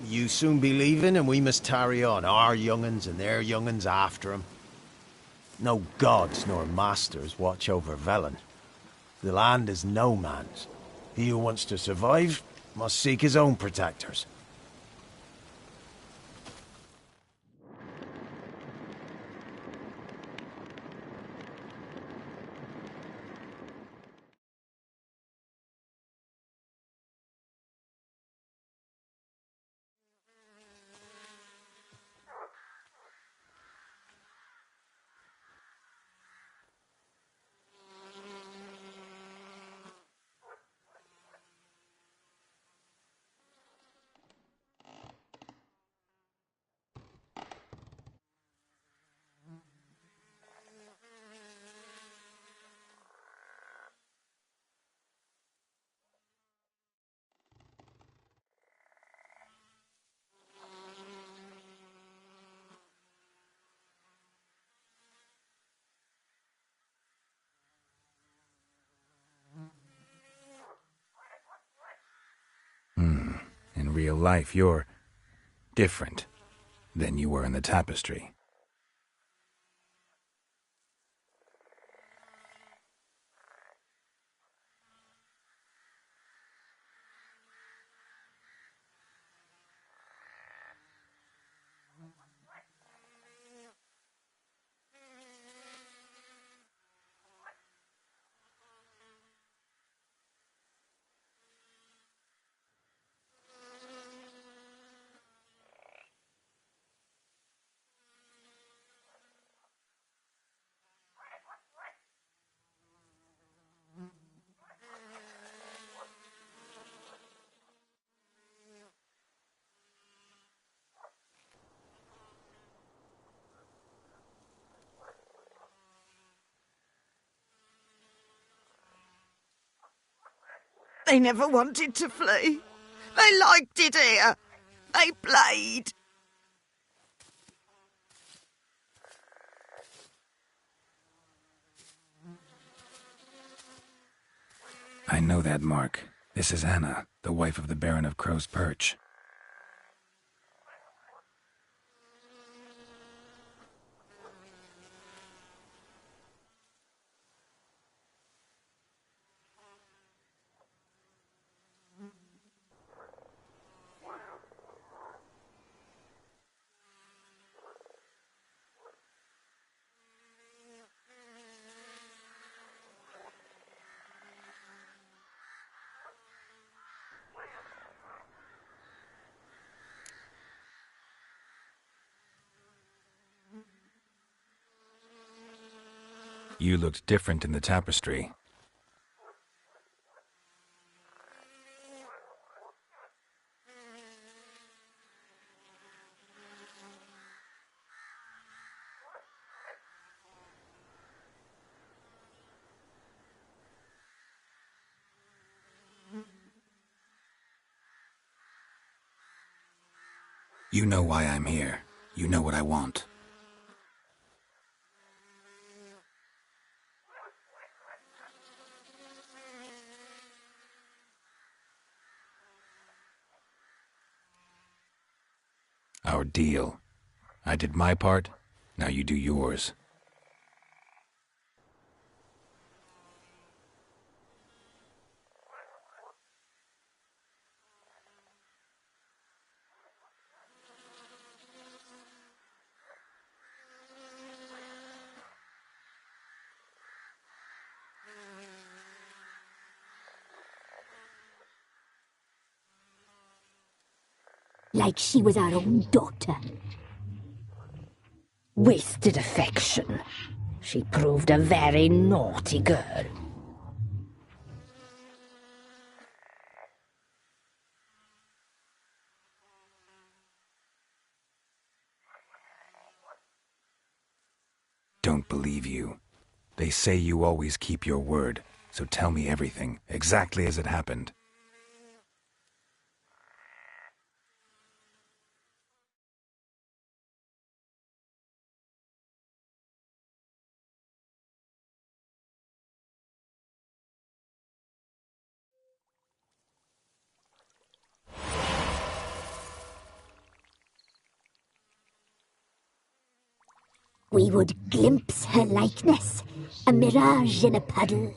You soon be leaving and we must tarry on, our young'uns and their young'uns after 'em. No gods nor masters watch over Velen. The land is no man's. He who wants to survive must seek his own protectors. In real life, you're different than you were in the tapestry. They never wanted to flee. They liked it here. They played. I know that mark. This is Anna, the wife of the Baron of Crow's Perch. You looked different in the tapestry. You know why I'm here. You know what I want. Our deal. I did my part, now you do yours. Like she was our own daughter. Wasted affection. She proved a very naughty girl. Don't believe you. They say you always keep your word, so tell me everything, exactly as it happened. We would glimpse her likeness, a mirage in a puddle.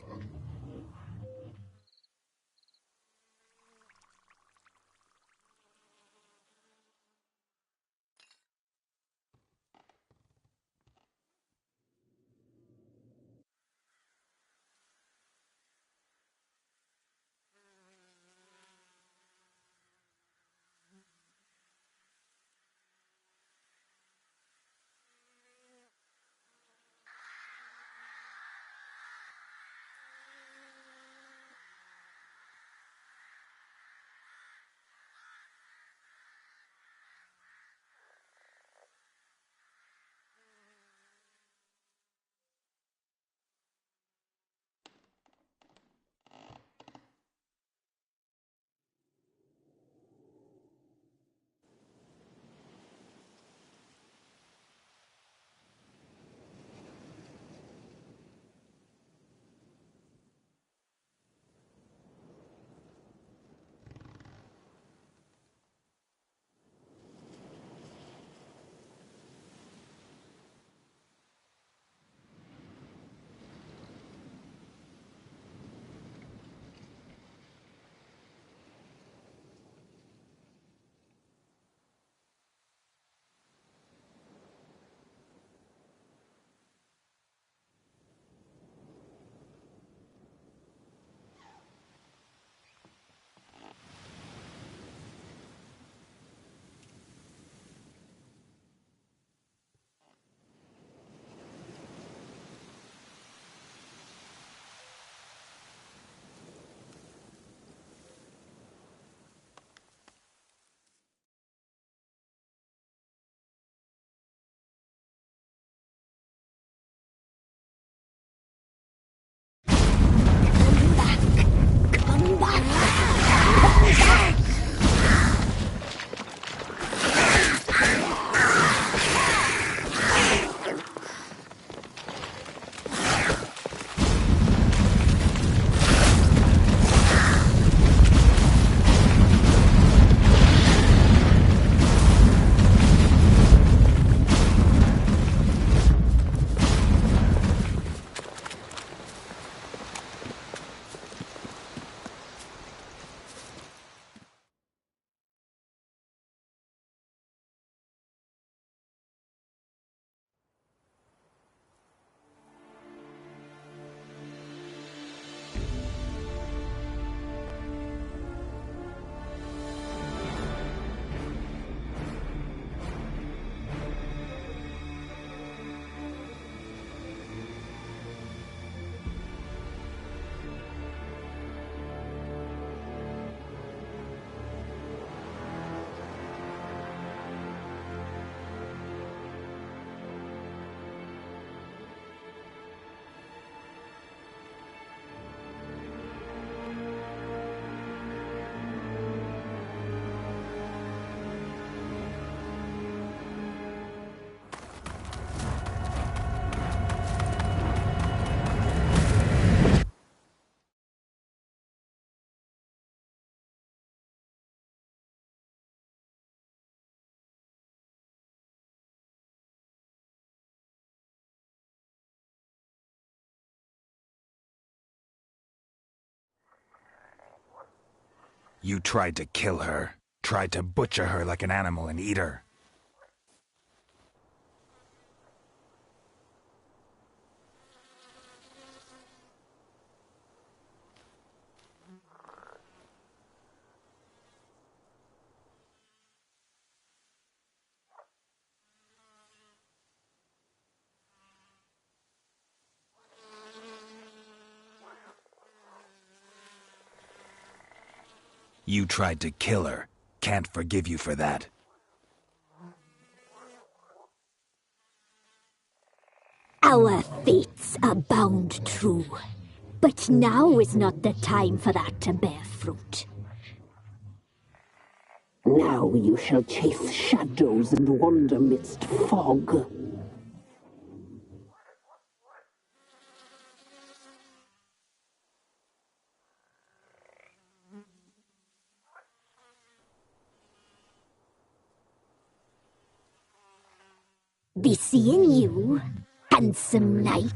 You tried to kill her. Tried to butcher her like an animal and eat her. You tried to kill her. Can't forgive you for that. Our fates are bound true. But now is not the time for that to bear fruit. Now you shall chase shadows and wander midst fog. Be seeing you, handsome knight.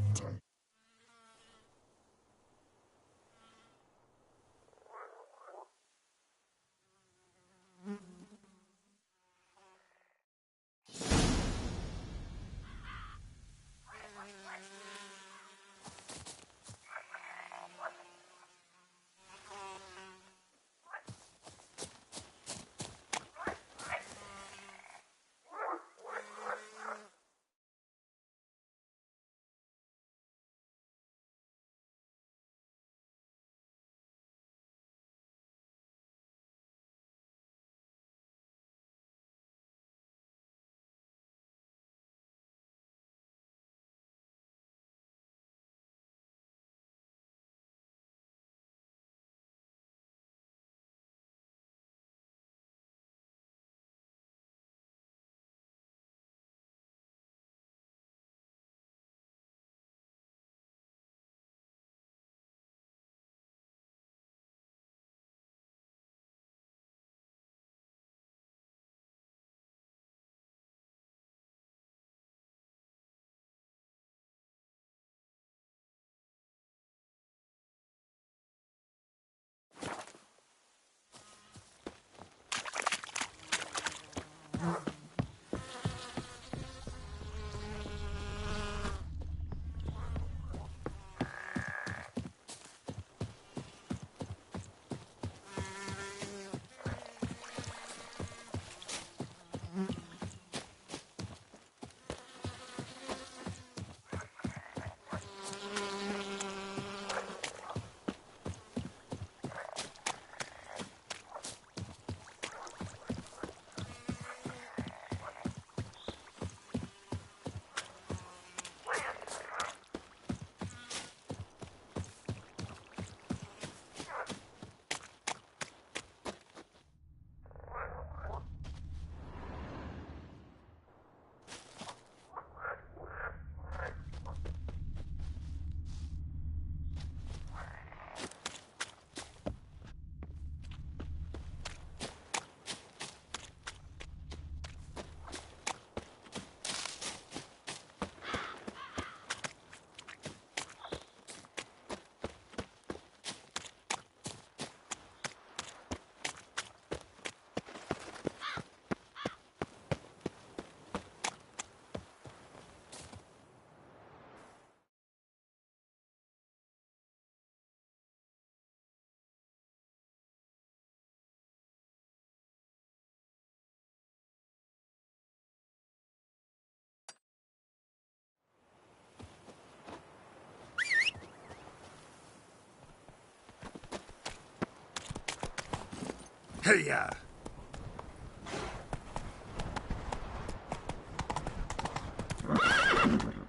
Hey-ya!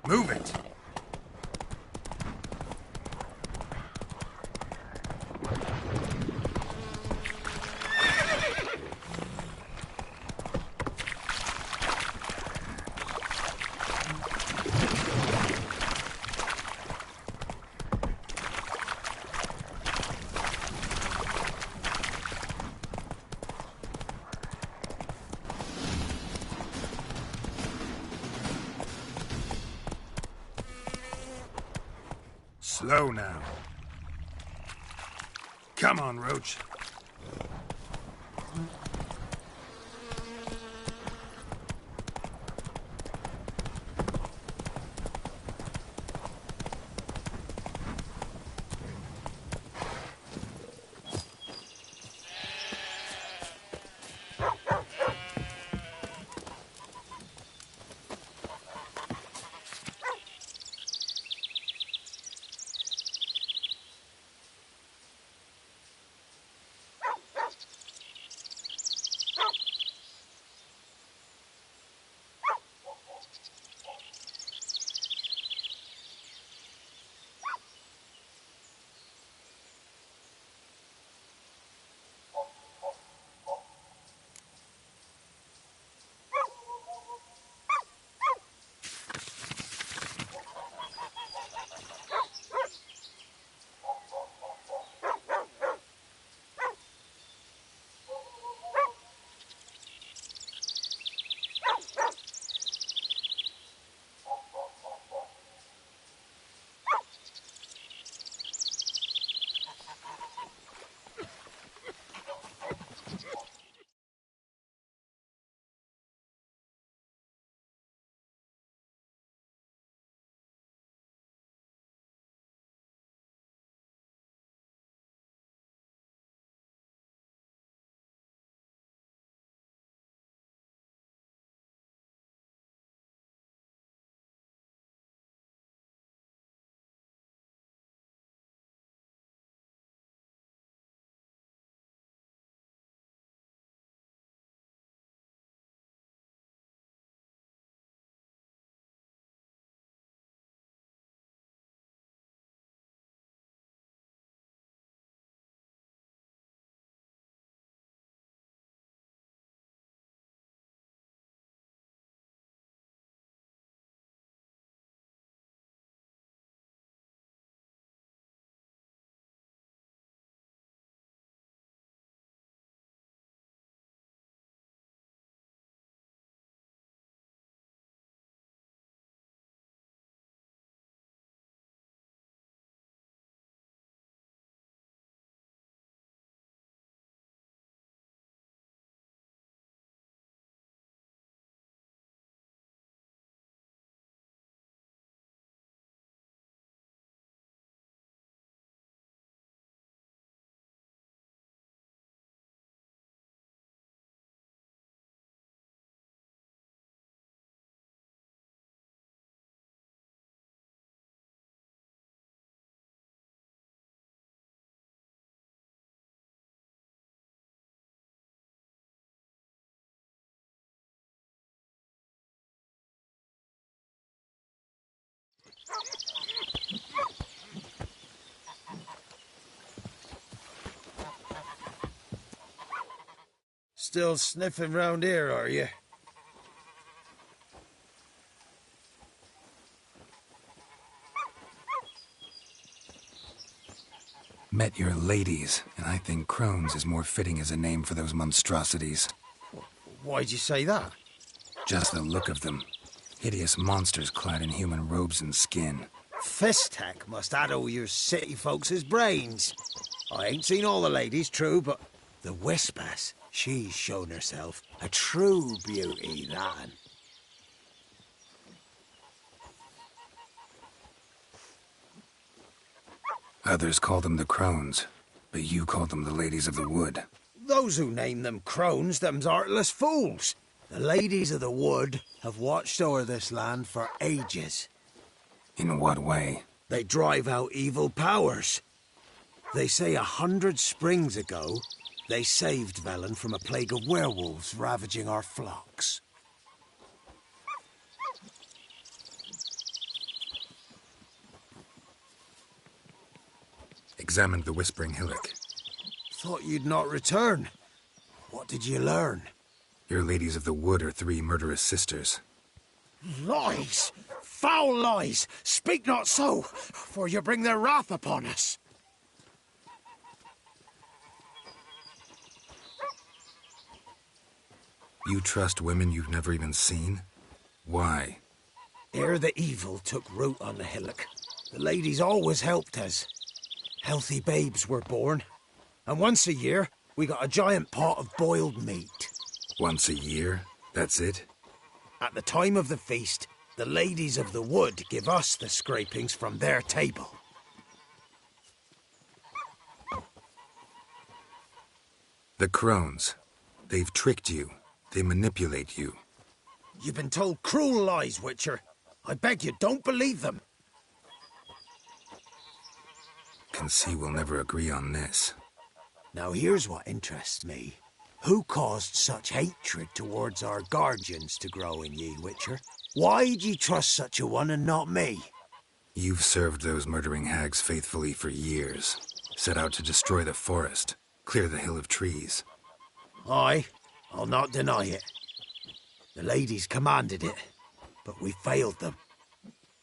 Move it! Slow now. Come on, Roach. Still sniffing round here, are you? Met your ladies, and I think crones is more fitting as a name for those monstrosities. Why'd you say that? Just the look of them. Hideous monsters clad in human robes and skin. Fistek must addle your city folks' brains. I ain't seen all the ladies, true, but the Whispers, she's shown herself a true beauty, that. Others call them the crones, but you call them the ladies of the wood. Those who name them crones, them's artless fools. The ladies of the wood have watched o'er this land for ages. In what way? They drive out evil powers. They say 100 springs ago, they saved Velen from a plague of werewolves ravaging our flocks. Examined the Whispering Hillock. Thought you'd not return. What did you learn? Your ladies of the wood are 3 murderous sisters. Lies! Foul lies! Speak not so, for you bring their wrath upon us. You trust women you've never even seen? Why? Ere the evil took root on the hillock, the ladies always helped us. Healthy babes were born, and once a year, we got a giant pot of boiled meat. Once a year? That's it? At the time of the feast, the ladies of the wood give us the scrapings from their table. The crones. They've tricked you. They manipulate you. You've been told cruel lies, Witcher. I beg you, don't believe them. Can see we'll never agree on this. Now here's what interests me. Who caused such hatred towards our guardians to grow in ye, Witcher? Why'd ye trust such a one and not me? You've served those murdering hags faithfully for years. Set out to destroy the forest, clear the hill of trees. Aye, I'll not deny it. The ladies commanded it, but we failed them.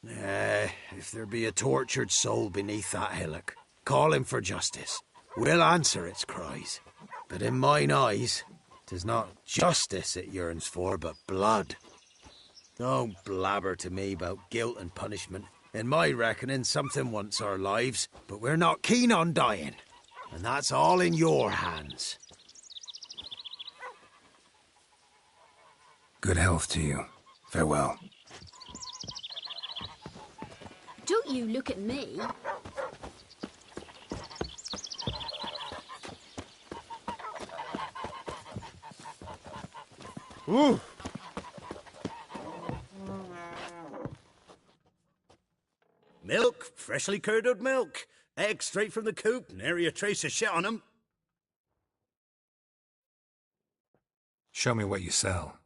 If there be a tortured soul beneath that hillock, calling for justice, we'll answer its cries. But in mine eyes, 'tis not justice it yearns for, but blood. Don't blabber to me about guilt and punishment. In my reckoning, something wants our lives, but we're not keen on dying. And that's all in your hands. Good health to you. Farewell. Don't you look at me. Ooh. Milk, freshly curdled milk. Eggs straight from the coop, nary a trace of shit on them. Show me what you sell.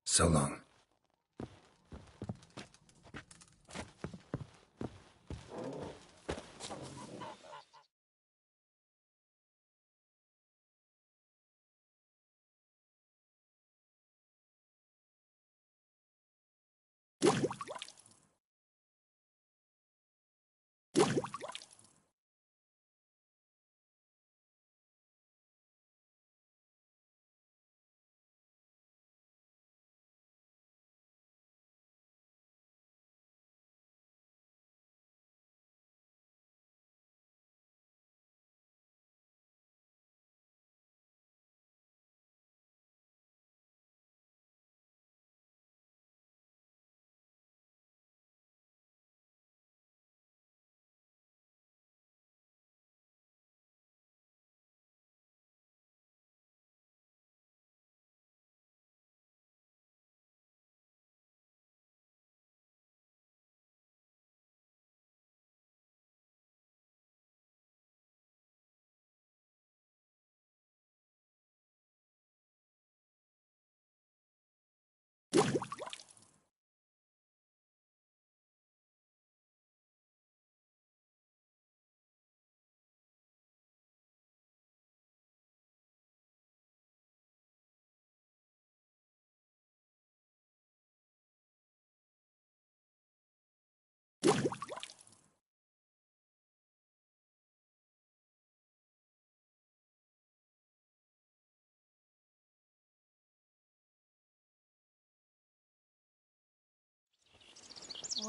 So long.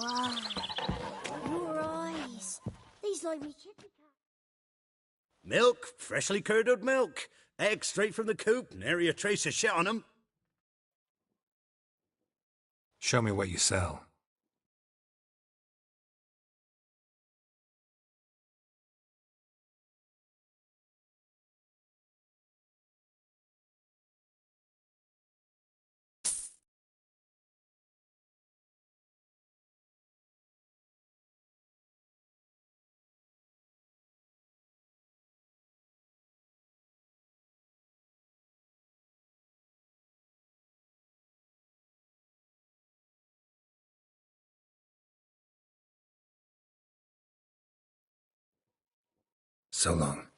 Wow. Your eyes. These like me kitty cat. Milk, freshly curdled milk. Eggs straight from the coop, nary a trace of shit on 'em. Show me what you sell. So long.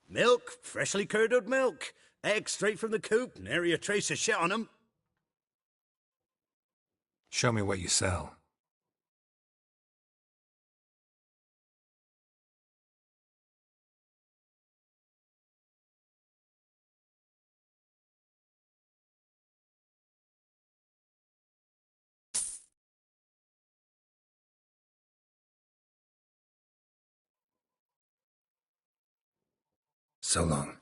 Milk, freshly curdled milk. Eggs straight from the coop, nary a trace of shit on 'em. Show me what you sell. So long.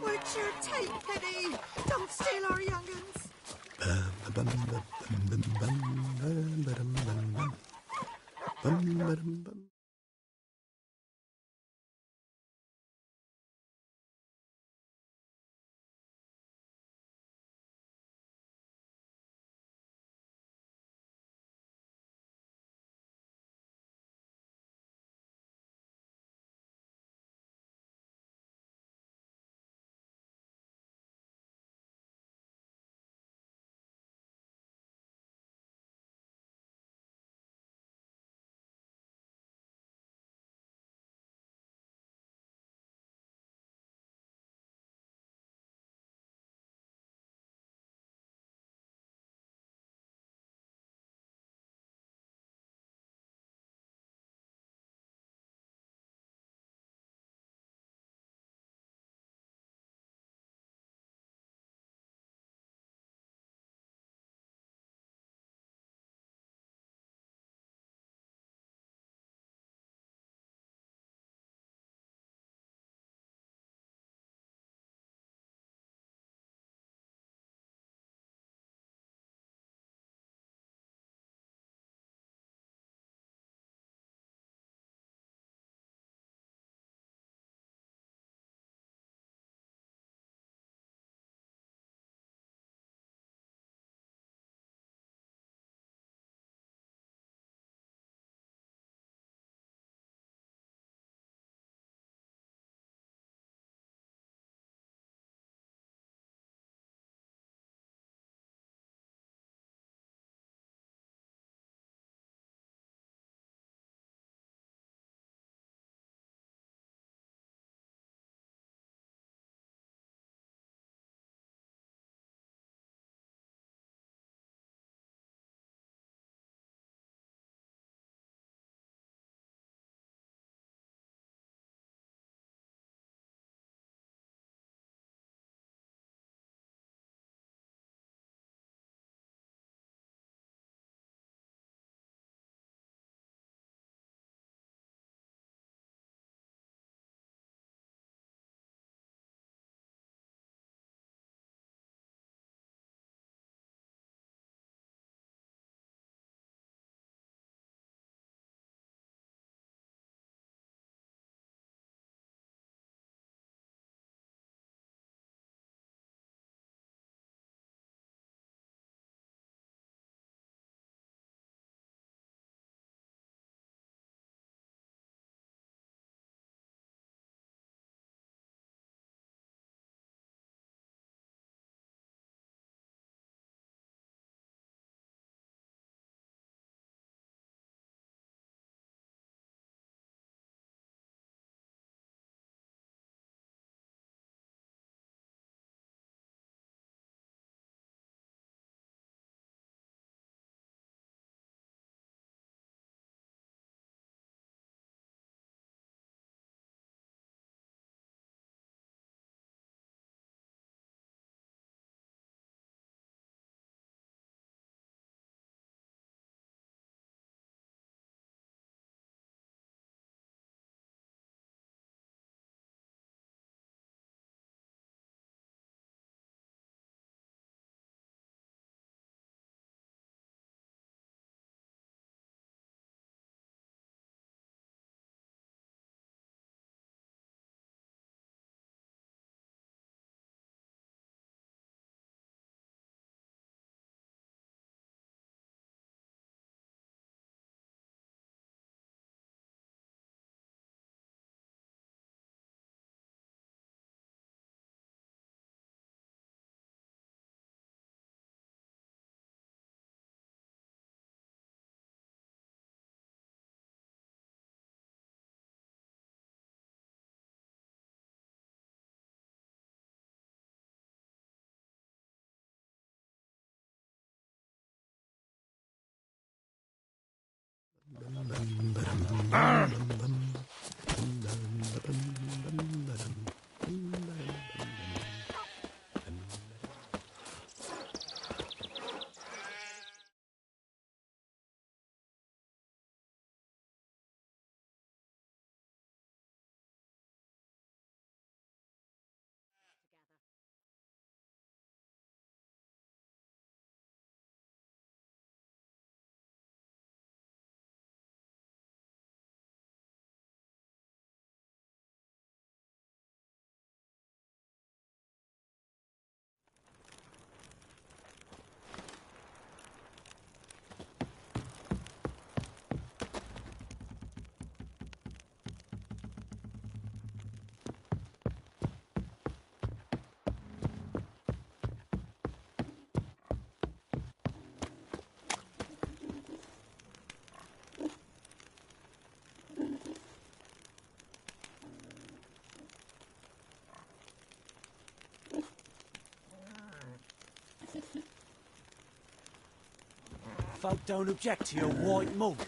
What's your take, Penny? Don't steal our young'uns. Folk don't object to your white mug.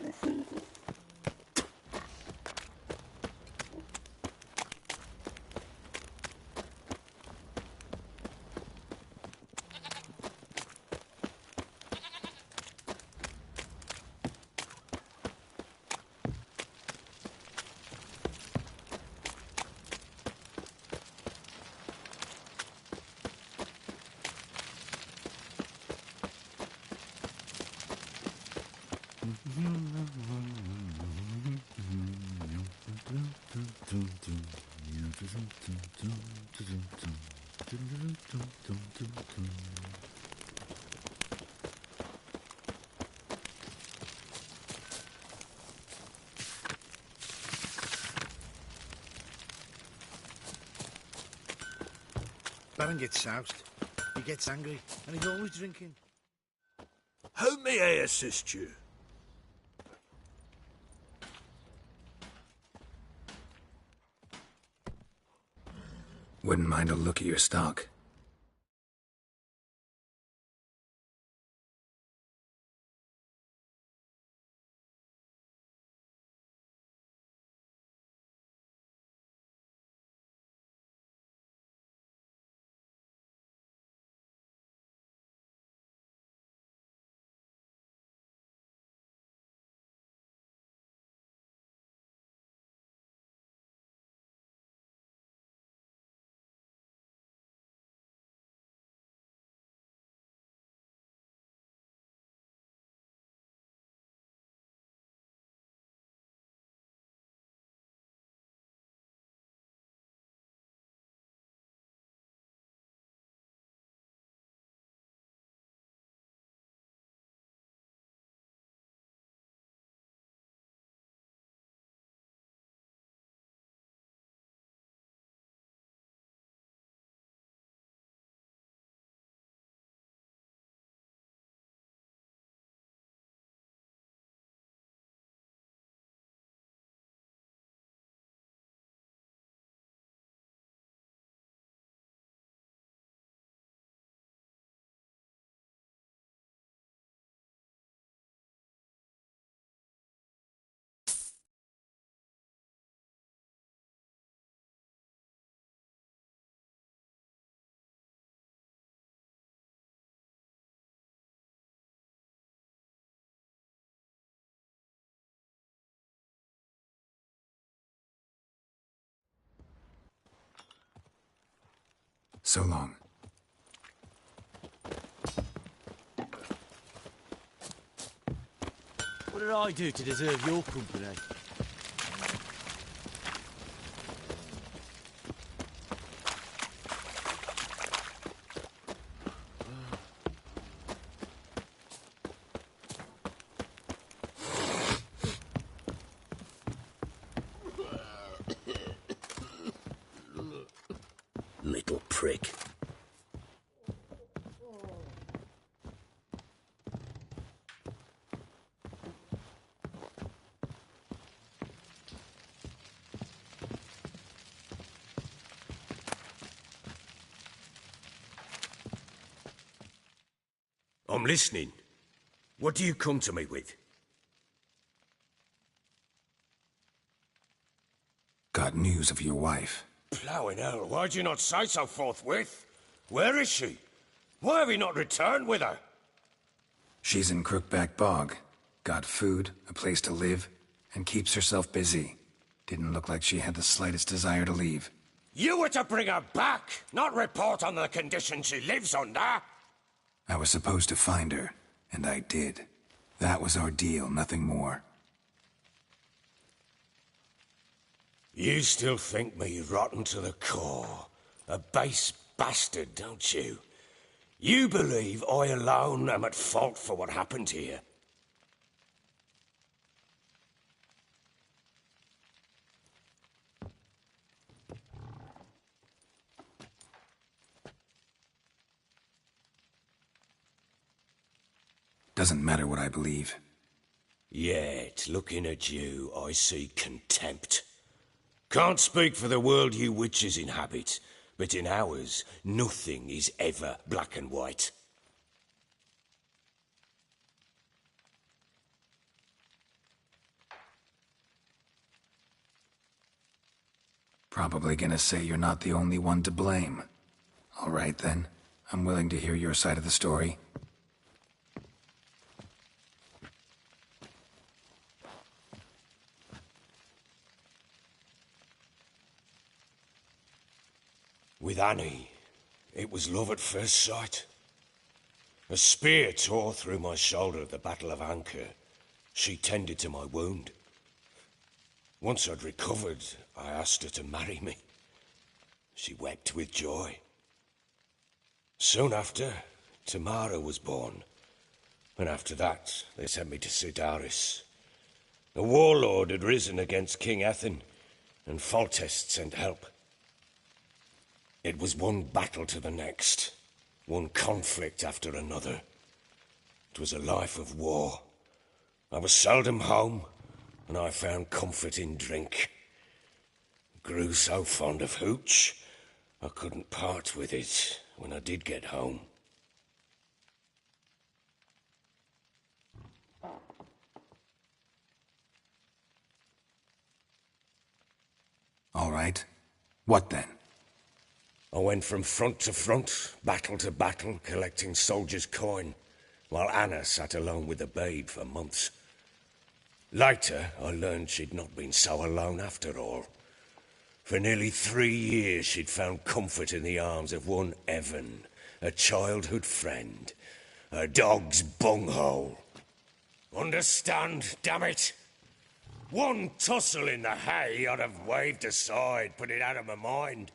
Baron gets soused. He gets angry, and he's always drinking. How may I assist you? Wouldn't mind a look at your stock. So long. What did I do to deserve your company? Little prick. I'm listening. What do you come to me with? Got news of your wife. Plowing hell, why'd you not say so forthwith? Where is she? Why have you not returned with her? She's in Crookback Bog. Got food, a place to live, and keeps herself busy. Didn't look like she had the slightest desire to leave. You were to bring her back, not report on the conditions she lives under. I was supposed to find her, and I did. That was our deal, nothing more. You still think me rotten to the core. A base bastard, don't you? You believe I alone am at fault for what happened here. Doesn't matter what I believe. Yet, looking at you, I see contempt. Can't speak for the world you witches inhabit, but in ours, nothing is ever black and white. Probably gonna say you're not the only one to blame. All right then, I'm willing to hear your side of the story. With Annie, it was love at first sight. A spear tore through my shoulder at the Battle of Anchor. She tended to my wound. Once I'd recovered, I asked her to marry me. She wept with joy. Soon after, Tamara was born. And after that, they sent me to Sidaris. A warlord had risen against King Ethin, and Foltest sent help. It was one battle to the next, one conflict after another. It was a life of war. I was seldom home, and I found comfort in drink. Grew so fond of hooch, I couldn't part with it when I did get home. All right. What then? I went from front to front, battle to battle, collecting soldiers' coin, while Anna sat alone with the babe for months. Later, I learned she'd not been so alone after all. For nearly 3 years, she'd found comfort in the arms of one Evan, a childhood friend, a dog's bunghole. Understand, damn it? One tussle in the hay I'd have waved aside, put it out of my mind.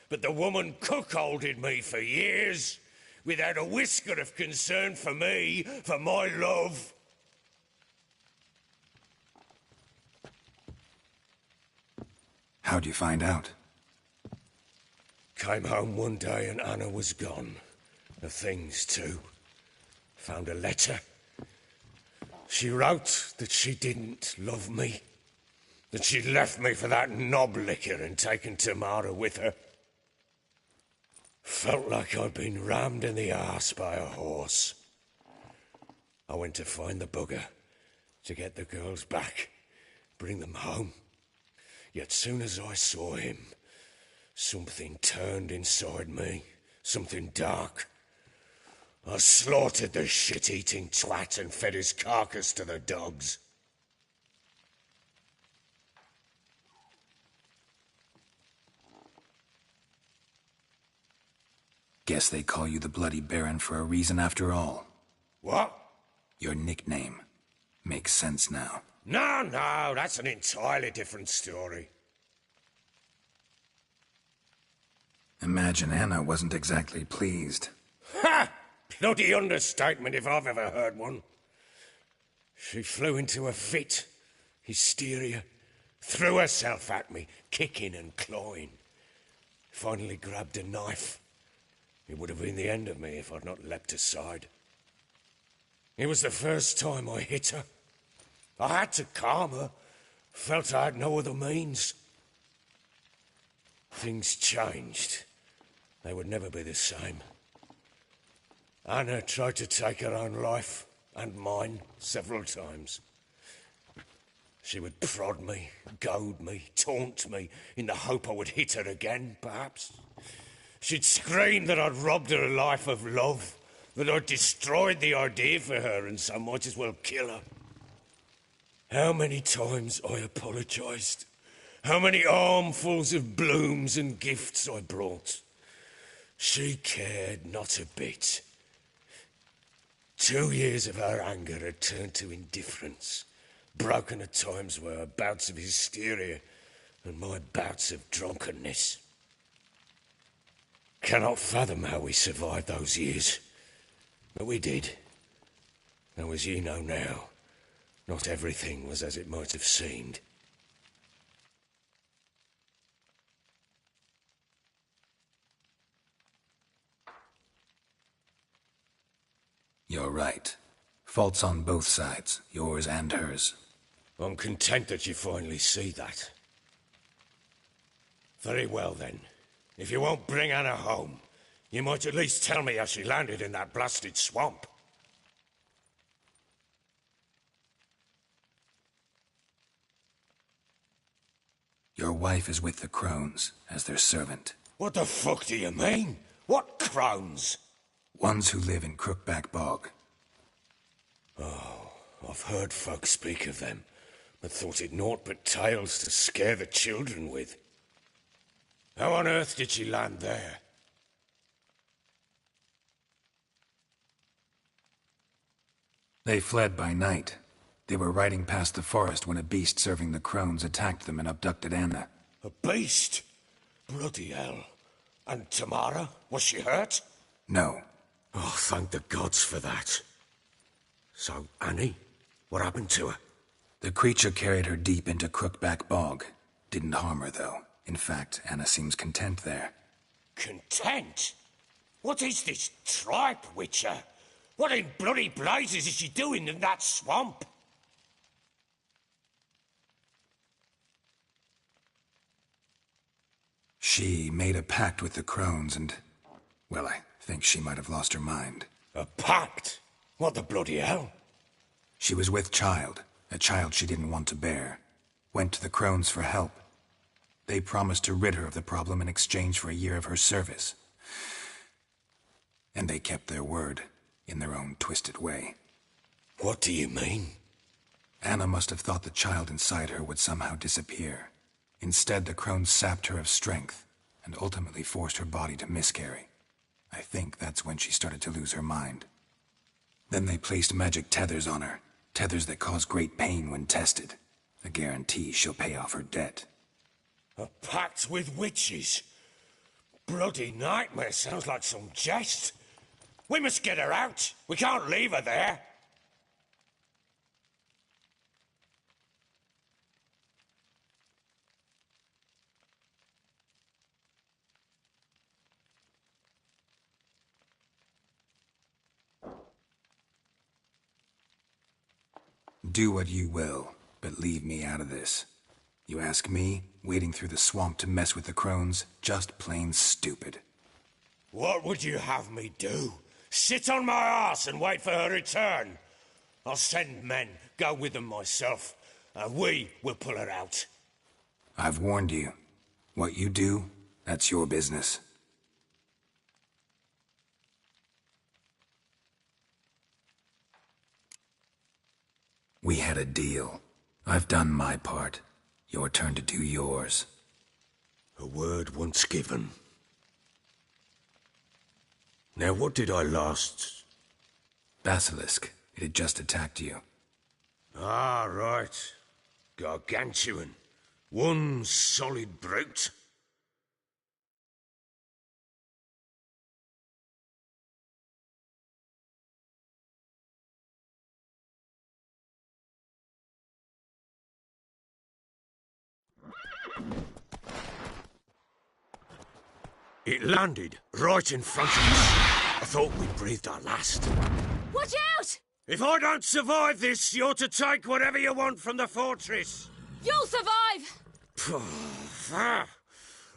But the woman cuckolded me for years, without a whisker of concern for me, for my love. How'd you find out? Came home one day and Anna was gone. The things too. Found a letter. She wrote that she didn't love me. That she'd left me for that knob licker and taken Tamara with her. Felt like I'd been rammed in the arse by a horse. I went to find the bugger, to get the girls back, bring them home. Yet soon as I saw him, something turned inside me, something dark. I slaughtered the shit-eating twat and fed his carcass to the dogs. Guess they call you the Bloody Baron for a reason after all. What? Your nickname. Makes sense now. No, that's an entirely different story. Imagine Anna wasn't exactly pleased. Ha! Bloody understatement if I've ever heard one. She flew into a fit, hysteria, threw herself at me, kicking and clawing. Finally grabbed a knife. It would have been the end of me if I'd not leapt aside. It was the first time I hit her. I had to calm her. Felt I had no other means. Things changed. They would never be the same. Anna tried to take her own life, and mine, several times. She would prod me, goad me, taunt me, in the hope I would hit her again, perhaps. She'd scream that I'd robbed her life of love, that I'd destroyed the idea for her, and so might as well kill her. How many times I apologised. How many armfuls of blooms and gifts I brought. She cared not a bit. 2 years of her anger had turned to indifference, broken at times by her bouts of hysteria and my bouts of drunkenness. Cannot fathom how we survived those years, but we did. Though, as ye know now, not everything was as it might have seemed. You're right. Faults on both sides, yours and hers. I'm content that you finally see that. Very well, then. If you won't bring Anna home, you might at least tell me how she landed in that blasted swamp. Your wife is with the crones, as their servant. What the fuck do you mean? What crones? Ones who live in Crookback Bog. Oh, I've heard folk speak of them, but thought it naught but tales to scare the children with. How on earth did she land there? They fled by night. They were riding past the forest when a beast serving the crones attacked them and abducted Anna. A beast? Bloody hell. And Tamara? Was she hurt? No. Oh, thank the gods for that. So, Annie? What happened to her? The creature carried her deep into Crookback Bog. Didn't harm her, though. In fact, Anna seems content there. Content? What is this tripe, Witcher? What in bloody blazes is she doing in that swamp? She made a pact with the crones and... well, I think she might have lost her mind. A pact? What the bloody hell? She was with child, a child she didn't want to bear. Went to the crones for help. They promised to rid her of the problem in exchange for a year of her service. And they kept their word, in their own twisted way. What do you mean? Anna must have thought the child inside her would somehow disappear. Instead, the crones sapped her of strength, and ultimately forced her body to miscarry. I think that's when she started to lose her mind. Then they placed magic tethers on her, tethers that cause great pain when tested. A guarantee she'll pay off her debt. A pact with witches? Bloody nightmare, sounds like some jest. We must get her out. We can't leave her there. Do what you will, but leave me out of this. You ask me, wading through the swamp to mess with the crones, just plain stupid. What would you have me do? Sit on my arse and wait for her return? I'll send men, go with them myself, and we will pull her out. I've warned you. What you do, that's your business. We had a deal. I've done my part. Your turn to do yours. A word once given. Now, what did I last... Basilisk. It had just attacked you. Ah, right. Gargantuan. One solid brute. It landed right in front of us. I thought we breathed our last. Watch out! If I don't survive this, you're to take whatever you want from the fortress. You'll survive!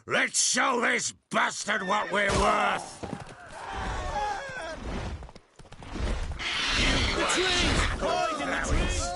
Let's show this bastard what we're worth. The trees! Hide in the trees!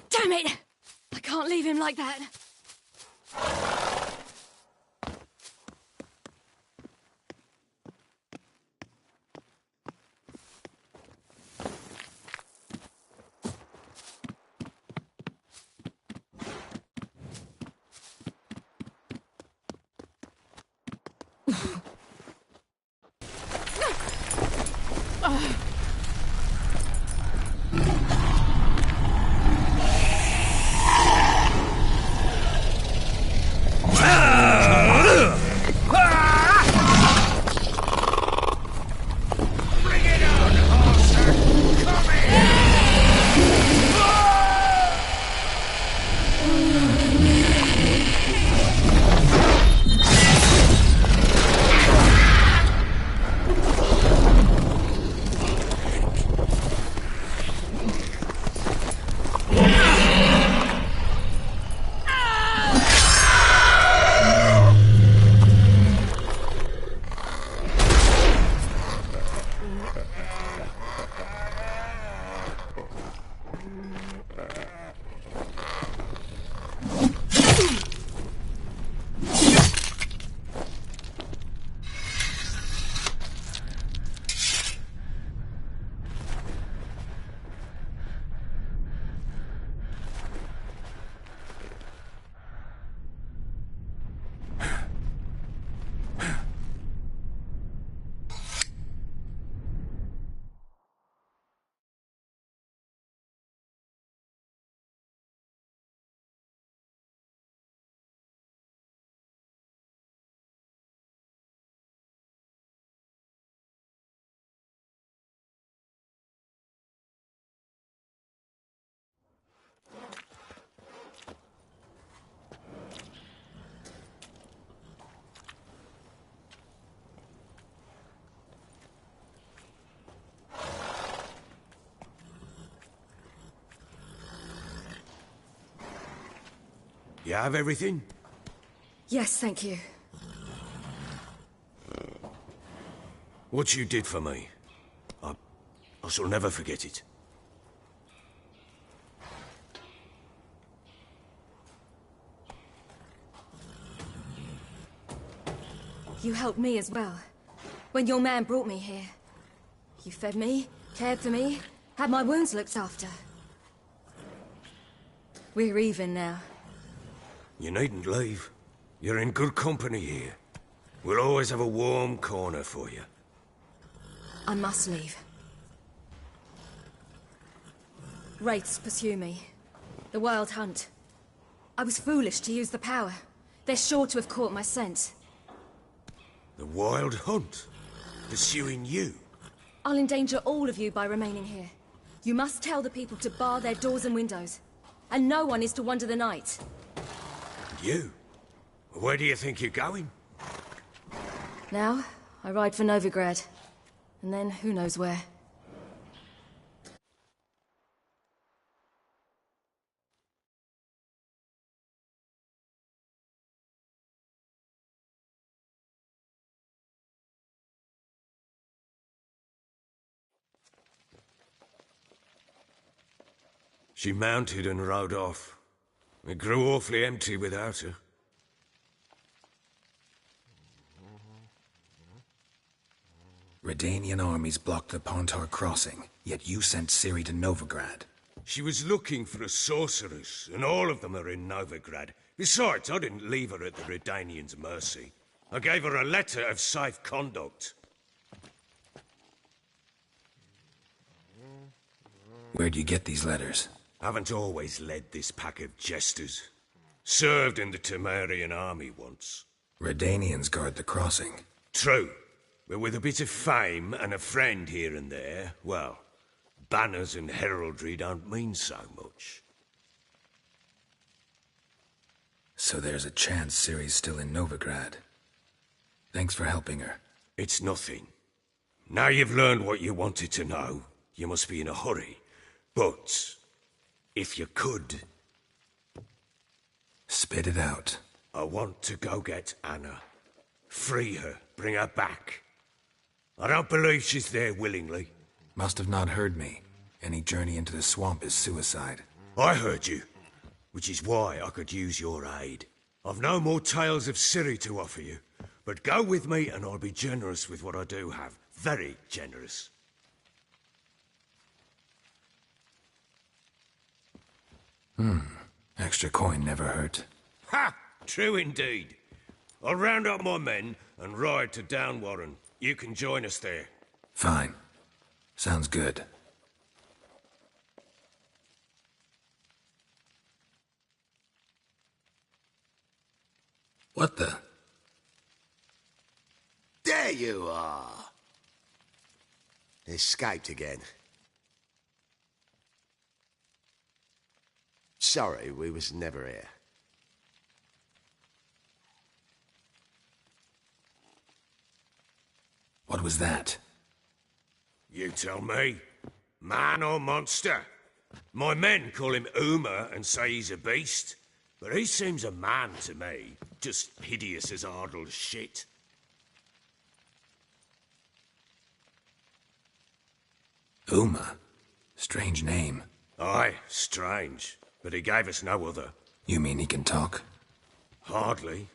Damn it! I can't leave him like that. You have everything? Yes, thank you. What you did for me, I shall never forget it. You helped me as well. When your man brought me here. You fed me, cared for me, had my wounds looked after. We're even now. You needn't leave. You're in good company here. We'll always have a warm corner for you. I must leave. Wraiths pursue me. The Wild Hunt. I was foolish to use the power. They're sure to have caught my scent. The Wild Hunt? Pursuing you? I'll endanger all of you by remaining here. You must tell the people to bar their doors and windows. And no one is to wander the night. You? Where do you think you're going? Now, I ride for Novigrad. And then, who knows where. She mounted and rode off. It grew awfully empty without her. Redanian armies blocked the Pontar crossing, yet you sent Ciri to Novigrad. She was looking for a sorceress, and all of them are in Novigrad. Besides, I didn't leave her at the Redanians' mercy. I gave her a letter of safe conduct. Where'd you get these letters? Haven't always led this pack of jesters. Served in the Temerian army once. Redanians guard the crossing. True. But with a bit of fame and a friend here and there, well, banners and heraldry don't mean so much. So there's a chance Ciri's still in Novigrad. Thanks for helping her. It's nothing. Now you've learned what you wanted to know, you must be in a hurry. But, if you could... Spit it out. I want to go get Anna. Free her, bring her back. I don't believe she's there willingly. Must have not heard me. Any journey into the swamp is suicide. I heard you, which is why I could use your aid. I've no more tales of Ciri to offer you, but go with me and I'll be generous with what I do have. Very generous. Extra coin never hurt. Ha! True indeed. I'll round up my men and ride to Downwarren. You can join us there. Fine. Sounds good. What the? There you are. Escaped again. Sorry, we was never here. What was that? You tell me. Man or monster? My men call him Uma and say he's a beast, but he seems a man to me. Just hideous as Ardle's shit. Uma? Strange name. Aye, strange. But he gave us no other. You mean he can talk? Hardly.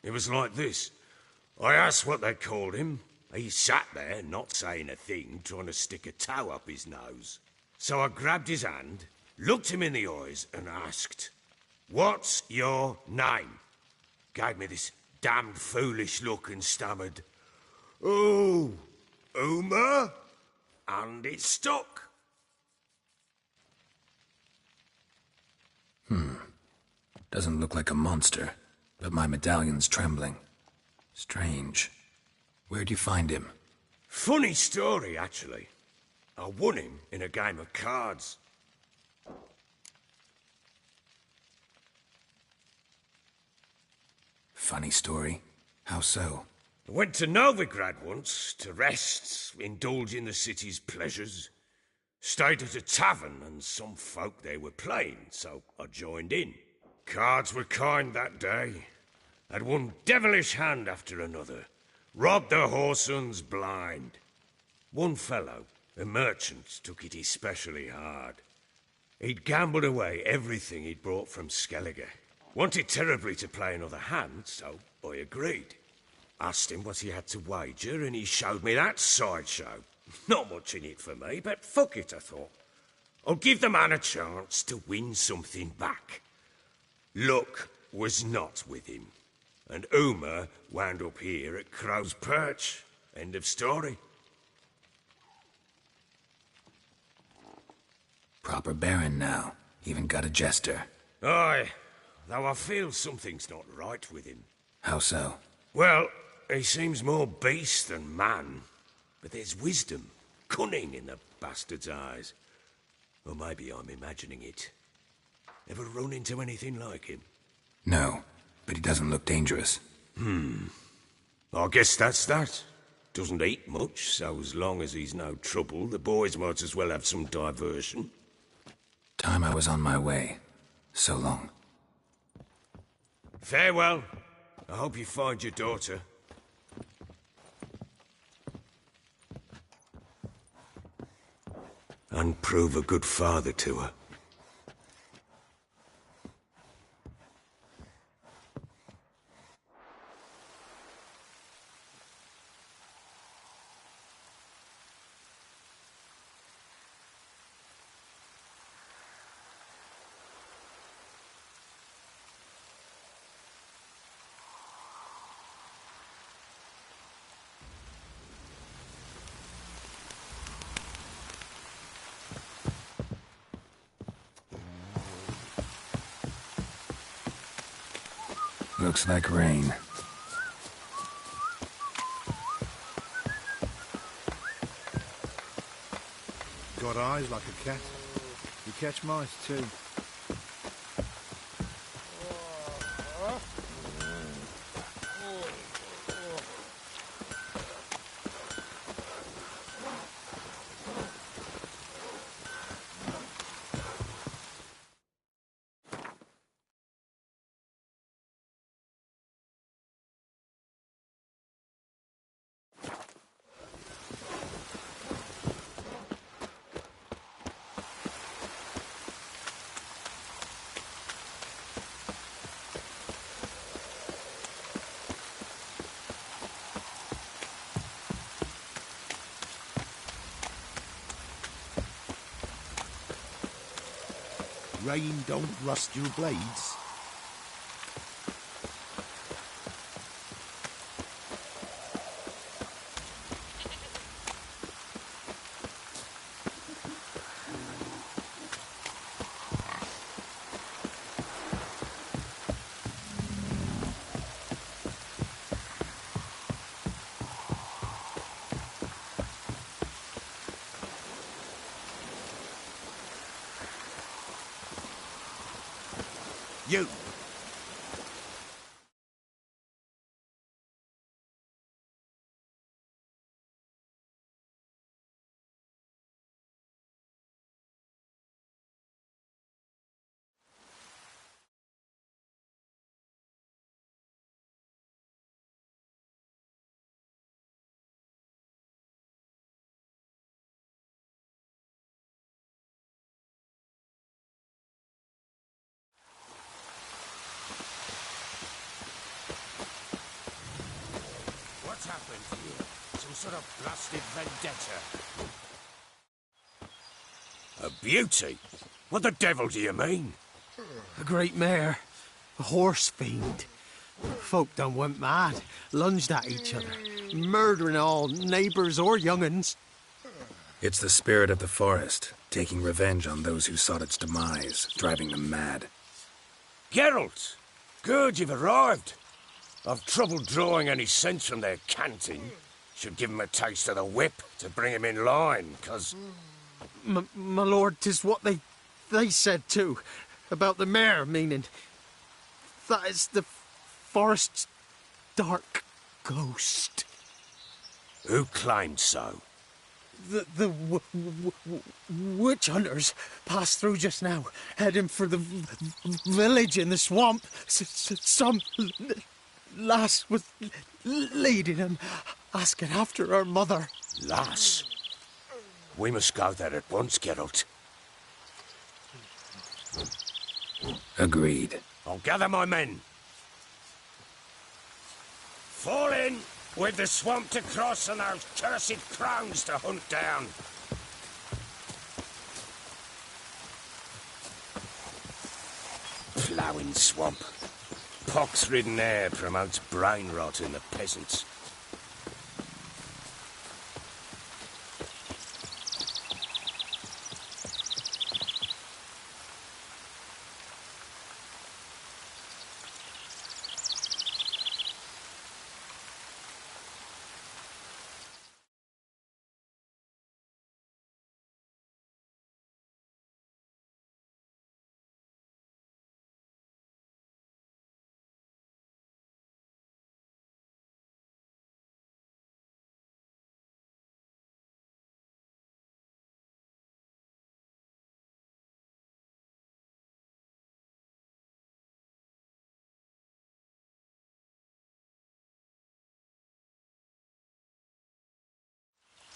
It was like this. I asked what they called him. He sat there, not saying a thing, trying to stick a toe up his nose. So I grabbed his hand, looked him in the eyes, and asked, "What's your name?" Gave me this damned foolish look and stammered, "Oh, Uma?" And it stuck. Doesn't look like a monster, but my medallion's trembling. Strange. Where'd you find him? Funny story, actually. I won him in a game of cards. Funny story? How so? I went to Novigrad once to rest, indulge in the city's pleasures. Stayed at a tavern and some folk there were playing, so I joined in. Cards were kind that day. Had one devilish hand after another. Robbed the whoresons blind. One fellow, a merchant, took it especially hard. He'd gambled away everything he'd brought from Skellige. Wanted terribly to play another hand, so I agreed. Asked him what he had to wager, and he showed me that sideshow. Not much in it for me, but fuck it, I thought. I'll give the man a chance to win something back. Luck was not with him, and Uma wound up here at Crow's Perch. End of story. Proper baron now. Even got a jester. Aye, though I feel something's not right with him. How so? Well, he seems more beast than man. But there's wisdom, cunning in the bastard's eyes. Or maybe I'm imagining it. Ever run into anything like him? No, but he doesn't look dangerous. I guess that's that. Doesn't eat much, so as long as he's no trouble, the boys might as well have some diversion. Time I was on my way. So long. Farewell. I hope you find your daughter. And prove a good father to her. Looks like rain. got eyes like a cat. You catch mice too. Rain don't rust your blades. You! What's happened here? Some sort of blasted vendetta? A beauty? What the devil do you mean? A great mare. A horse fiend. Folk done went mad, lunged at each other, murdering all neighbours or young'uns. It's the spirit of the forest, taking revenge on those who sought its demise, driving them mad. Geralt! Good, you've arrived. I've trouble drawing any sense from their canting. Should give 'em a taste of the whip to bring 'em in line, 'cause... My lord, 'tis what they said too, about the mare, meaning that is the forest's dark ghost. Who claimed so? The witch hunters passed through just now, heading for the village in the swamp. Some lass was leading them, asking after her mother. Lass? We must go there at once, Geralt. Agreed. I'll gather my men. Fall in! With the swamp to cross and those cursed crones to hunt down. Ploughing swamp. Pox-ridden air promotes brain rot in the peasants.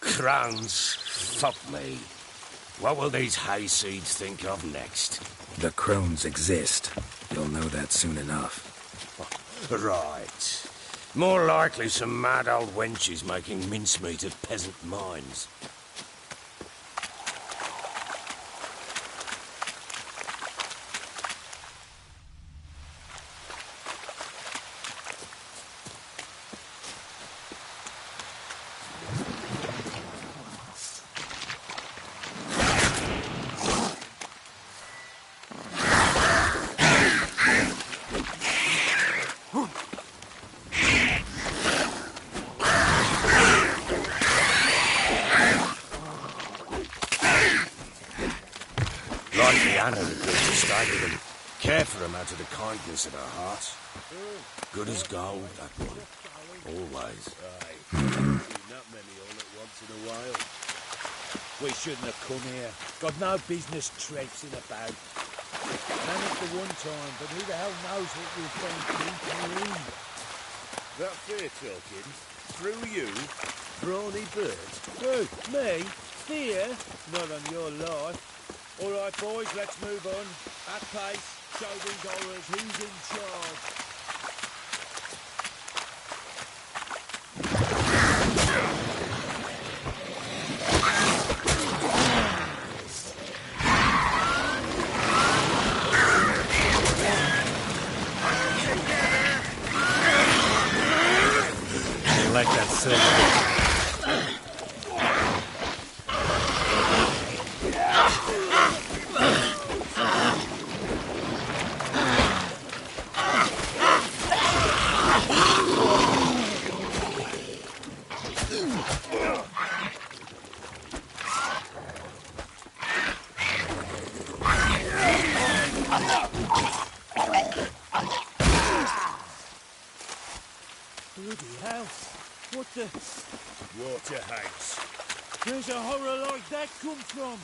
Crowns, fuck me. What will these hayseeds think of next? The crones exist. You'll know that soon enough. Right. More likely some mad old wenches making mincemeat of peasant minds. Anna agreed to stay with them. Care for them out of the kindness of her heart. Good as gold, that one. Always. Not many all at once in a while. We shouldn't have come here. Got no business traipsing about. Managed the one time, but who the hell knows what we'll find deep in. That fair talking? Through you? Brawny bird? Who? Me? Fear? Not on your life. All right, boys, let's move on. At pace. Show these horrors who's in charge. I like that silver. Bloody hell. What the... Waterhouse. Where's a horror like that come from?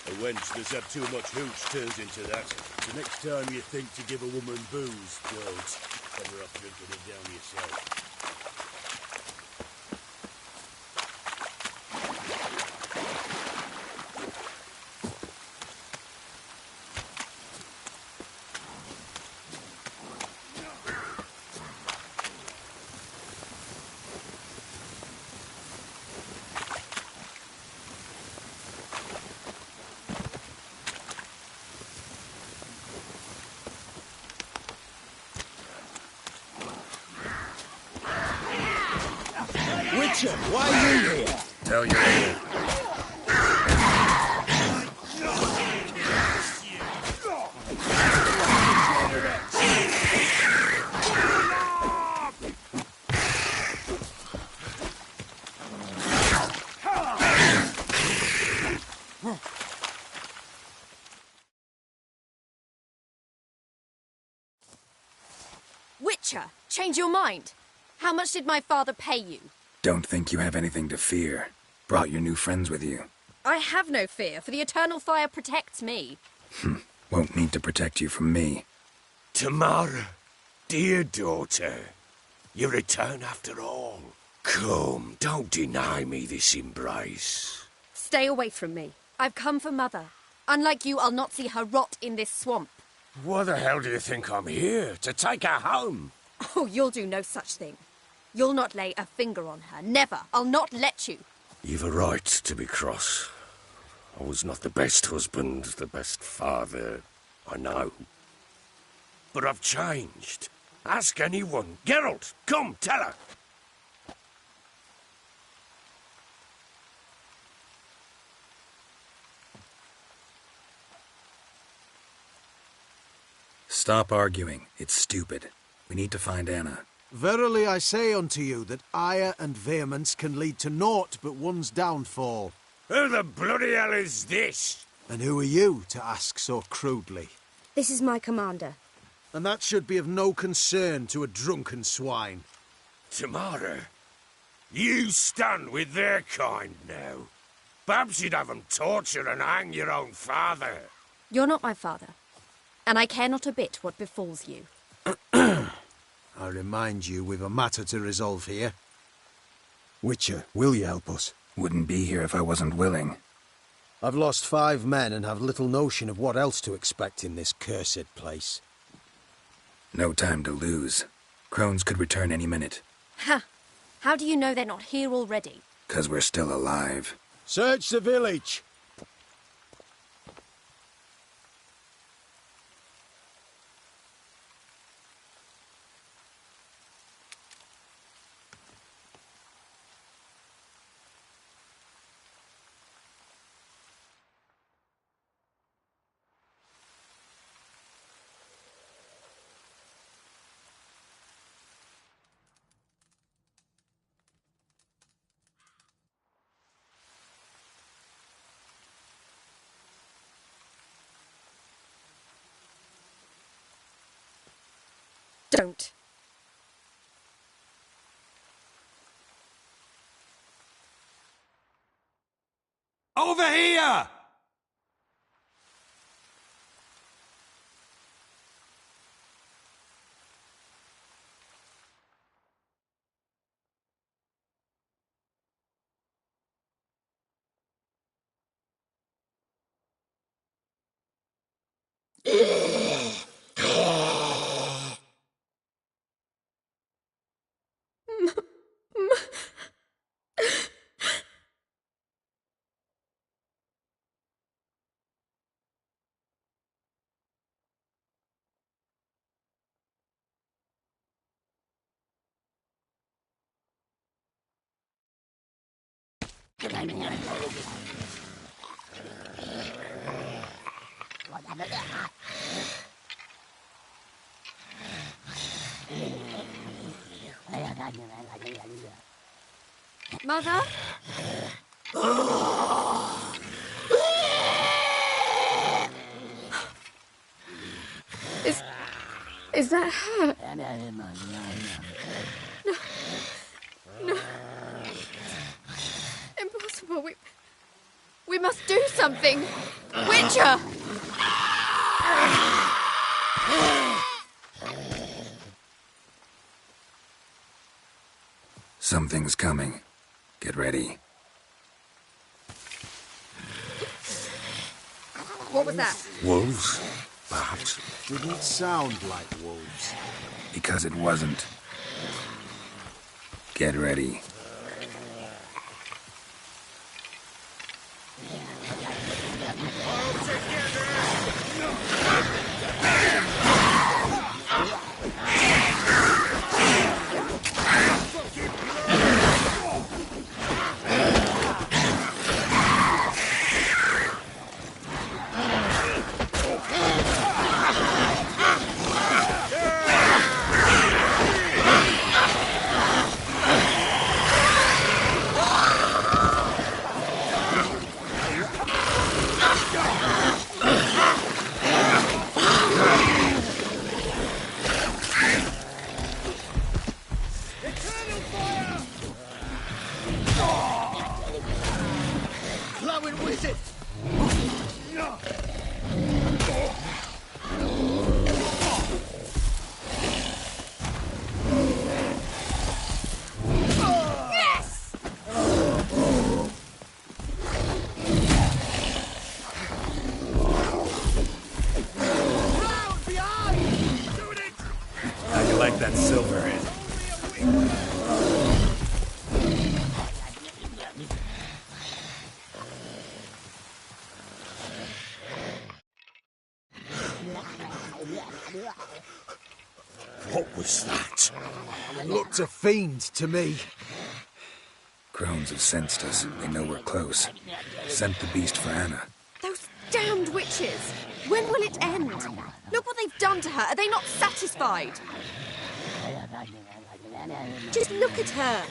A wench that's had too much hooch turns into that. The next time you think to give a woman booze, don't. Better off drinking it down yourself. Witcher, why are you here? Tell your age. Witcher, change your mind. How much did my father pay you? Don't think you have anything to fear. Brought your new friends with you. I have no fear, for the eternal fire protects me. Won't need to protect you from me. Tamara, dear daughter, you return after all. Come, don't deny me this embrace. Stay away from me. I've come for Mother. Unlike you, I'll not see her rot in this swamp. Why the hell do you think I'm here? To take her home? Oh, you'll do no such thing. You'll not lay a finger on her. Never. I'll not let you. You've a right to be cross. I was not the best husband, the best father, I know. But I've changed. Ask anyone. Geralt, come, tell her. Stop arguing. It's stupid. We need to find Anna. Verily I say unto you that ire and vehemence can lead to naught but one's downfall. Who the bloody hell is this? And who are you to ask so crudely? This is my commander. And that should be of no concern to a drunken swine. Tamara, you stand with their kind now. Perhaps you'd have them torture and hang your own father. You're not my father, and I care not a bit what befalls you. I remind you we've a matter to resolve here. Witcher, will you help us? Wouldn't be here if I wasn't willing. I've lost 5 men and have little notion of what else to expect in this cursed place. No time to lose. Crones could return any minute. Ha! How do you know they're not here already? 'Cause we're still alive. Search the village! Don't. Over here! Mother? Is that her? No. No. Impossible. We must do something. Witcher! Something's coming. Get ready. What was that? Wolves? Perhaps. Didn't sound like wolves. Because it wasn't. Get ready. That silver. What was that? Looked a fiend to me. Crones have sensed us. They know we're close. Sent the beast for Anna. Those damned witches! When will it end? Look what they've done to her. Are they not satisfied? Just look at her.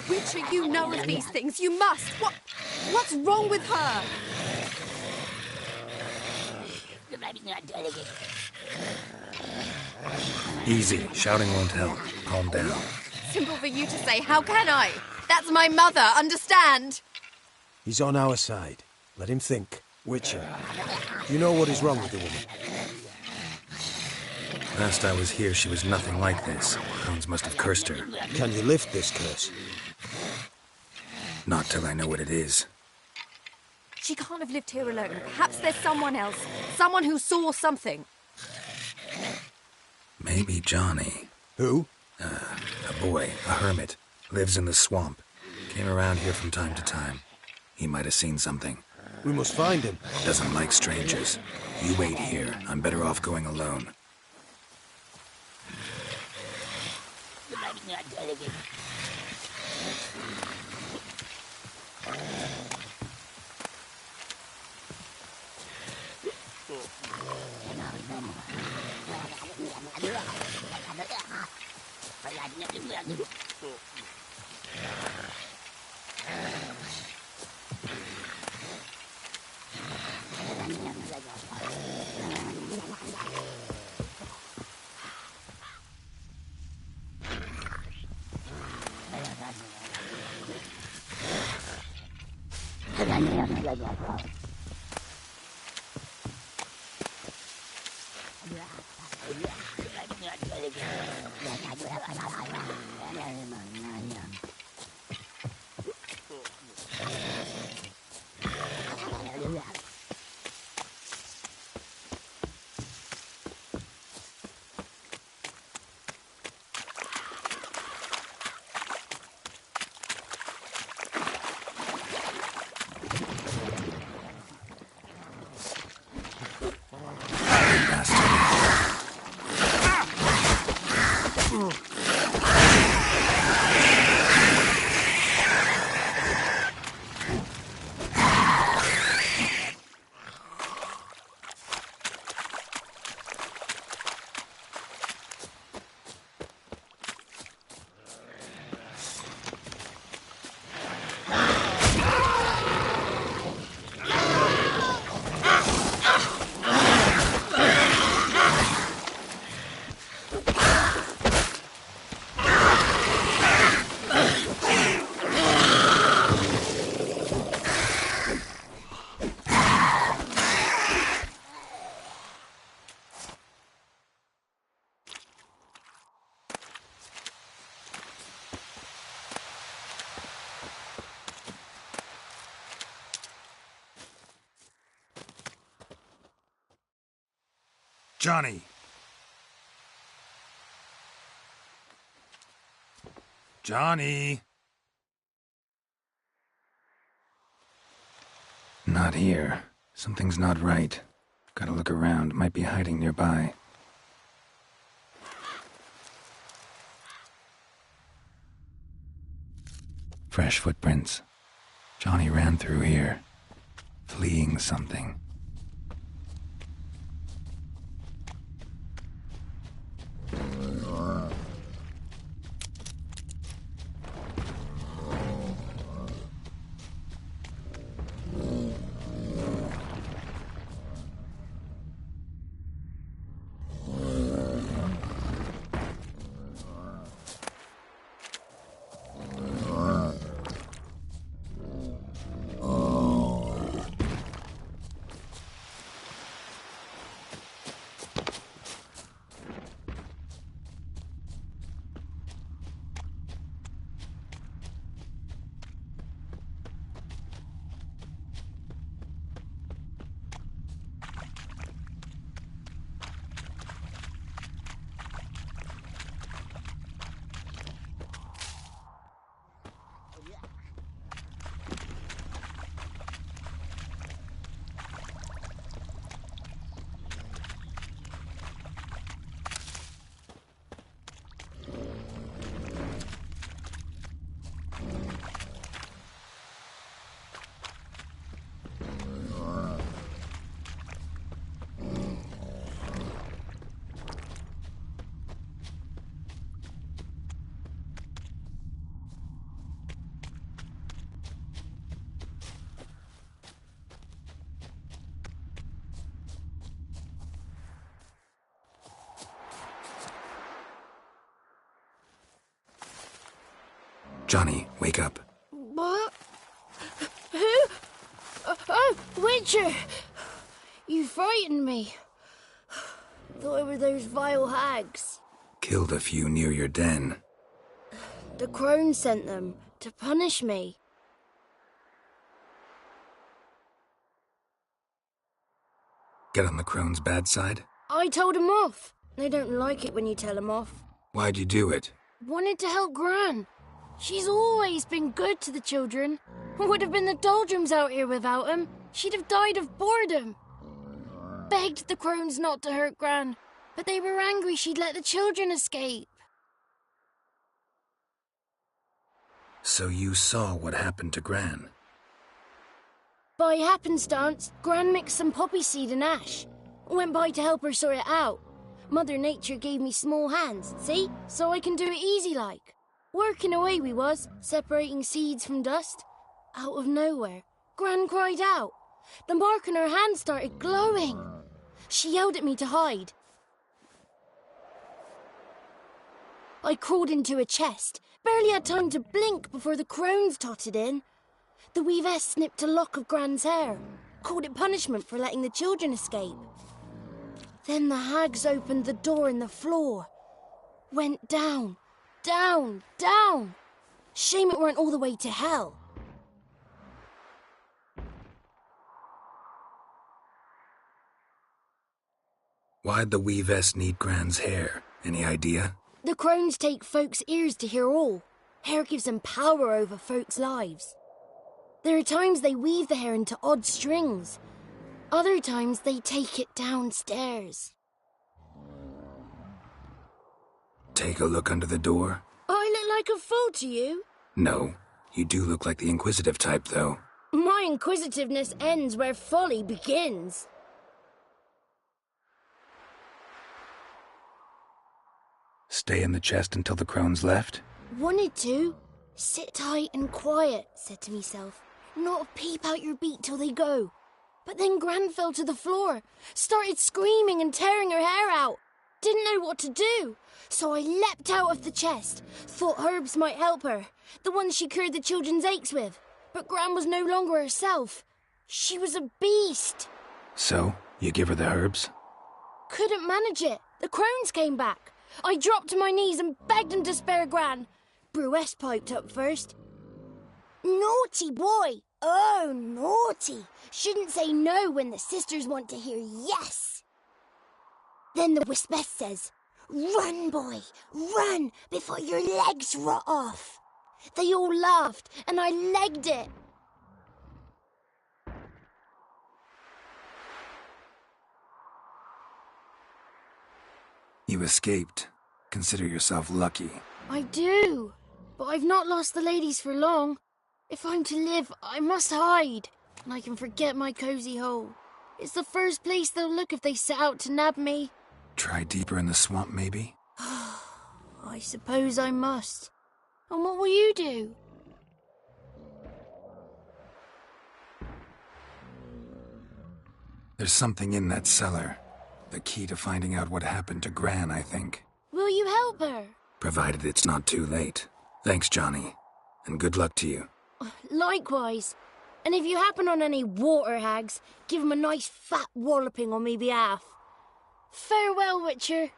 Witcher, you know of these things. You must. What's wrong with her? Easy. Shouting won't help. Calm down. Simple for you to say. How can I? That's my mother. Understand? He's on our side. Let him think. Witcher, you know what is wrong with the woman? Last I was here, she was nothing like this. Crones must have cursed her. Can you lift this curse? Not till I know what it is. She can't have lived here alone. Perhaps there's someone else. Someone who saw something. Maybe Johnny. Who? A boy, a hermit. Lives in the swamp. Came around here from time to time. He might have seen something. We must find him. Doesn't like strangers. You wait here. I'm better off going alone. Johnny! Johnny! Not here. Something's not right. Gotta look around. Might be hiding nearby. Fresh footprints. Johnny ran through here, fleeing something. Johnny, wake up. What? Who? Oh, Witcher! You frightened me. Thought it were those vile hags. Killed a few near your den. The crone sent them to punish me. Get on the crone's bad side? I told them off. They don't like it when you tell them off. Why'd you do it? Wanted to help Gran. She's always been good to the children. Would have been the doldrums out here without him. She'd have died of boredom. Begged the crones not to hurt Gran, but they were angry she'd let the children escape. So you saw what happened to Gran? By happenstance, Gran mixed some poppy seed and ash. Went by to help her sort it out. Mother Nature gave me small hands, see? So I can do it easy like. Working away we was, separating seeds from dust. Out of nowhere, Gran cried out. The mark on her hand started glowing. She yelled at me to hide. I crawled into a chest. Barely had time to blink before the crones totted in. The weavess snipped a lock of Gran's hair, called it punishment for letting the children escape. Then the hags opened the door in the floor. Went down, down, down. Shame it weren't all the way to hell. Why'd the weavess need Gran's hair? Any idea? The crones take folks' ears to hear all. Hair gives them power over folks' lives. There are times they weave the hair into odd strings. Other times they take it downstairs. Take a look under the door? I look like a fool to you? No. You do look like the inquisitive type, though. My inquisitiveness ends where folly begins. Stay in the chest until the crones left? Wanted to. Sit tight and quiet, said to myself. Not peep out your beak till they go. But then Gran fell to the floor, started screaming and tearing her hair out. Didn't know what to do, so I leapt out of the chest. Thought herbs might help her, the ones she cured the children's aches with. But Gran was no longer herself. She was a beast. So, you give her the herbs? Couldn't manage it. The crones came back. I dropped to my knees and begged them to spare Gran. Bruess piped up first. Naughty boy! Oh, naughty! Shouldn't say no when the sisters want to hear yes. Then the Wispess says, "Run, boy, run, before your legs rot off." They all laughed, and I legged it. You escaped. Consider yourself lucky. I do, but I've not lost the ladies for long. If I'm to live, I must hide, and I can forget my cozy hole. It's the first place they'll look if they set out to nab me. Try deeper in the swamp, maybe? I suppose I must. And what will you do? There's something in that cellar. The key to finding out what happened to Gran, I think. Will you help her? Provided it's not too late. Thanks, Johnny. And good luck to you. Likewise. And if you happen on any water hags, give them a nice fat walloping on me behalf. Farewell, Witcher.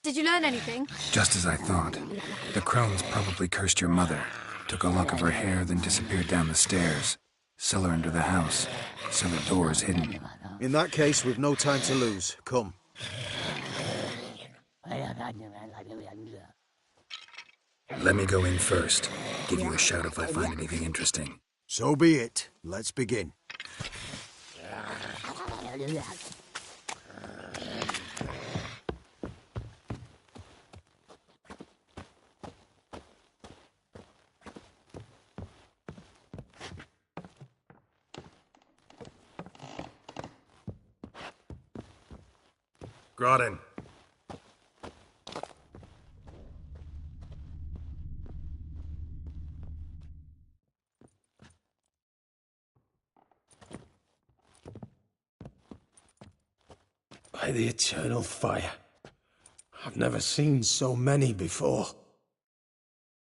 Did you learn anything? Just as I thought. The crones probably cursed your mother, took a lock of her hair, then disappeared down the stairs. Cellar under the house. Cellar door is hidden. In that case, we've no time to lose. Come. Let me go in first. Give you a shout if I find anything interesting. So be it. Let's begin. Groden. By the eternal fire. I've never seen so many before.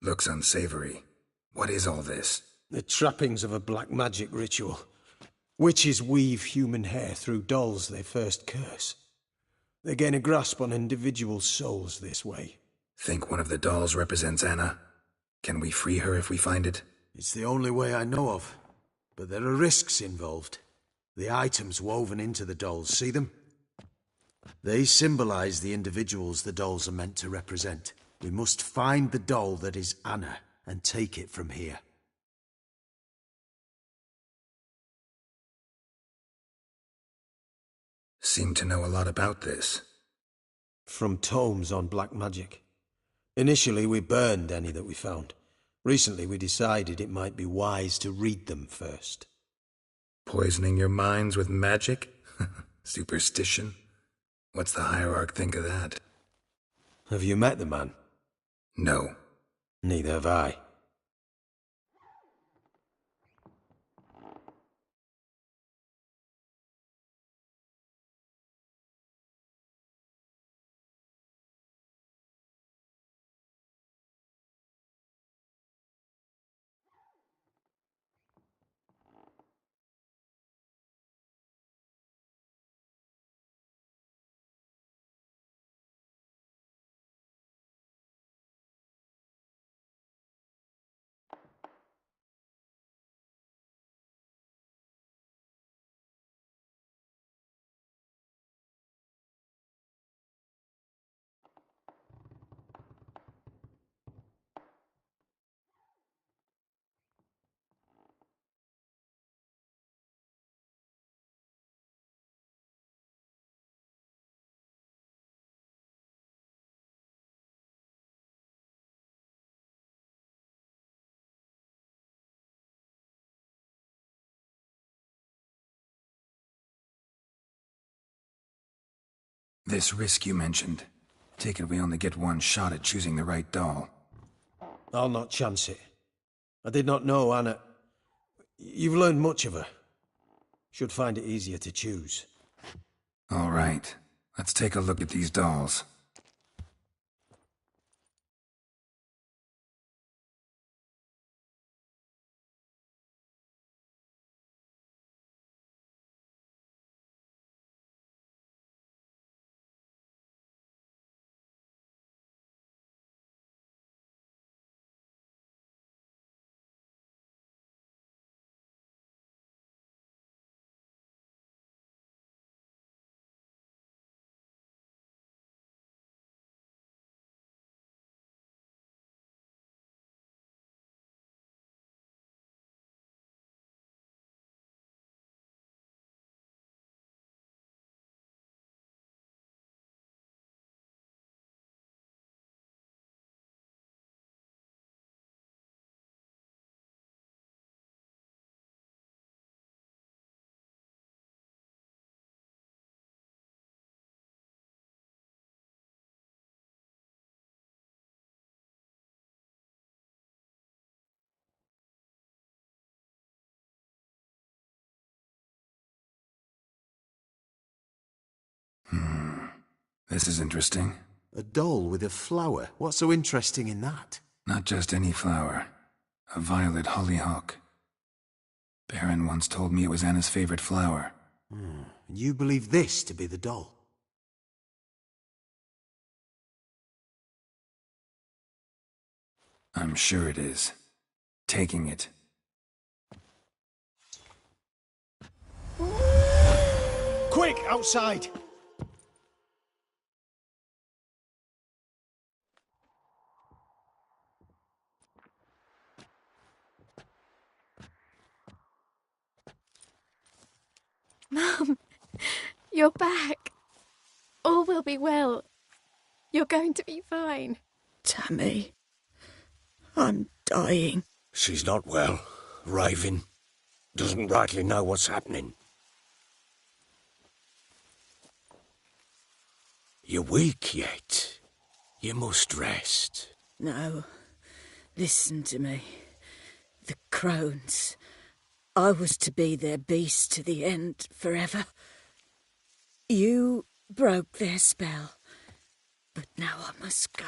Looks unsavory. What is all this? The trappings of a black magic ritual. Witches weave human hair through dolls they first curse. They gain a grasp on individual souls this way. Think one of the dolls represents Anna? Can we free her if we find it? It's the only way I know of. But there are risks involved. The items woven into the dolls, see them? They symbolize the individuals the dolls are meant to represent. We must find the doll that is Anna and take it from here. Seem to know a lot about this. From tomes on black magic. Initially, we burned any that we found. Recently, we decided it might be wise to read them first. Poisoning your minds with magic? Superstition? What's the hierarch think of that? Have you met the man? No. Neither have I. This risk you mentioned. Take it we only get one shot at choosing the right doll. I'll not chance it. I did not know Anna. You've learned much of her. Should find it easier to choose. All right. Let's take a look at these dolls. This is interesting. A doll with a flower? What's so interesting in that? Not just any flower. A violet hollyhock. Baron once told me it was Anna's favorite flower. You believe this to be the doll? I'm sure it is. Taking it. Quick, outside! Mum, you're back. All will be well. You're going to be fine. Tammy, I'm dying. She's not well. Raving. Doesn't rightly know what's happening. You're weak yet. You must rest. No, listen to me. The crones. I was to be their beast to the end, forever. You broke their spell, but now I must go.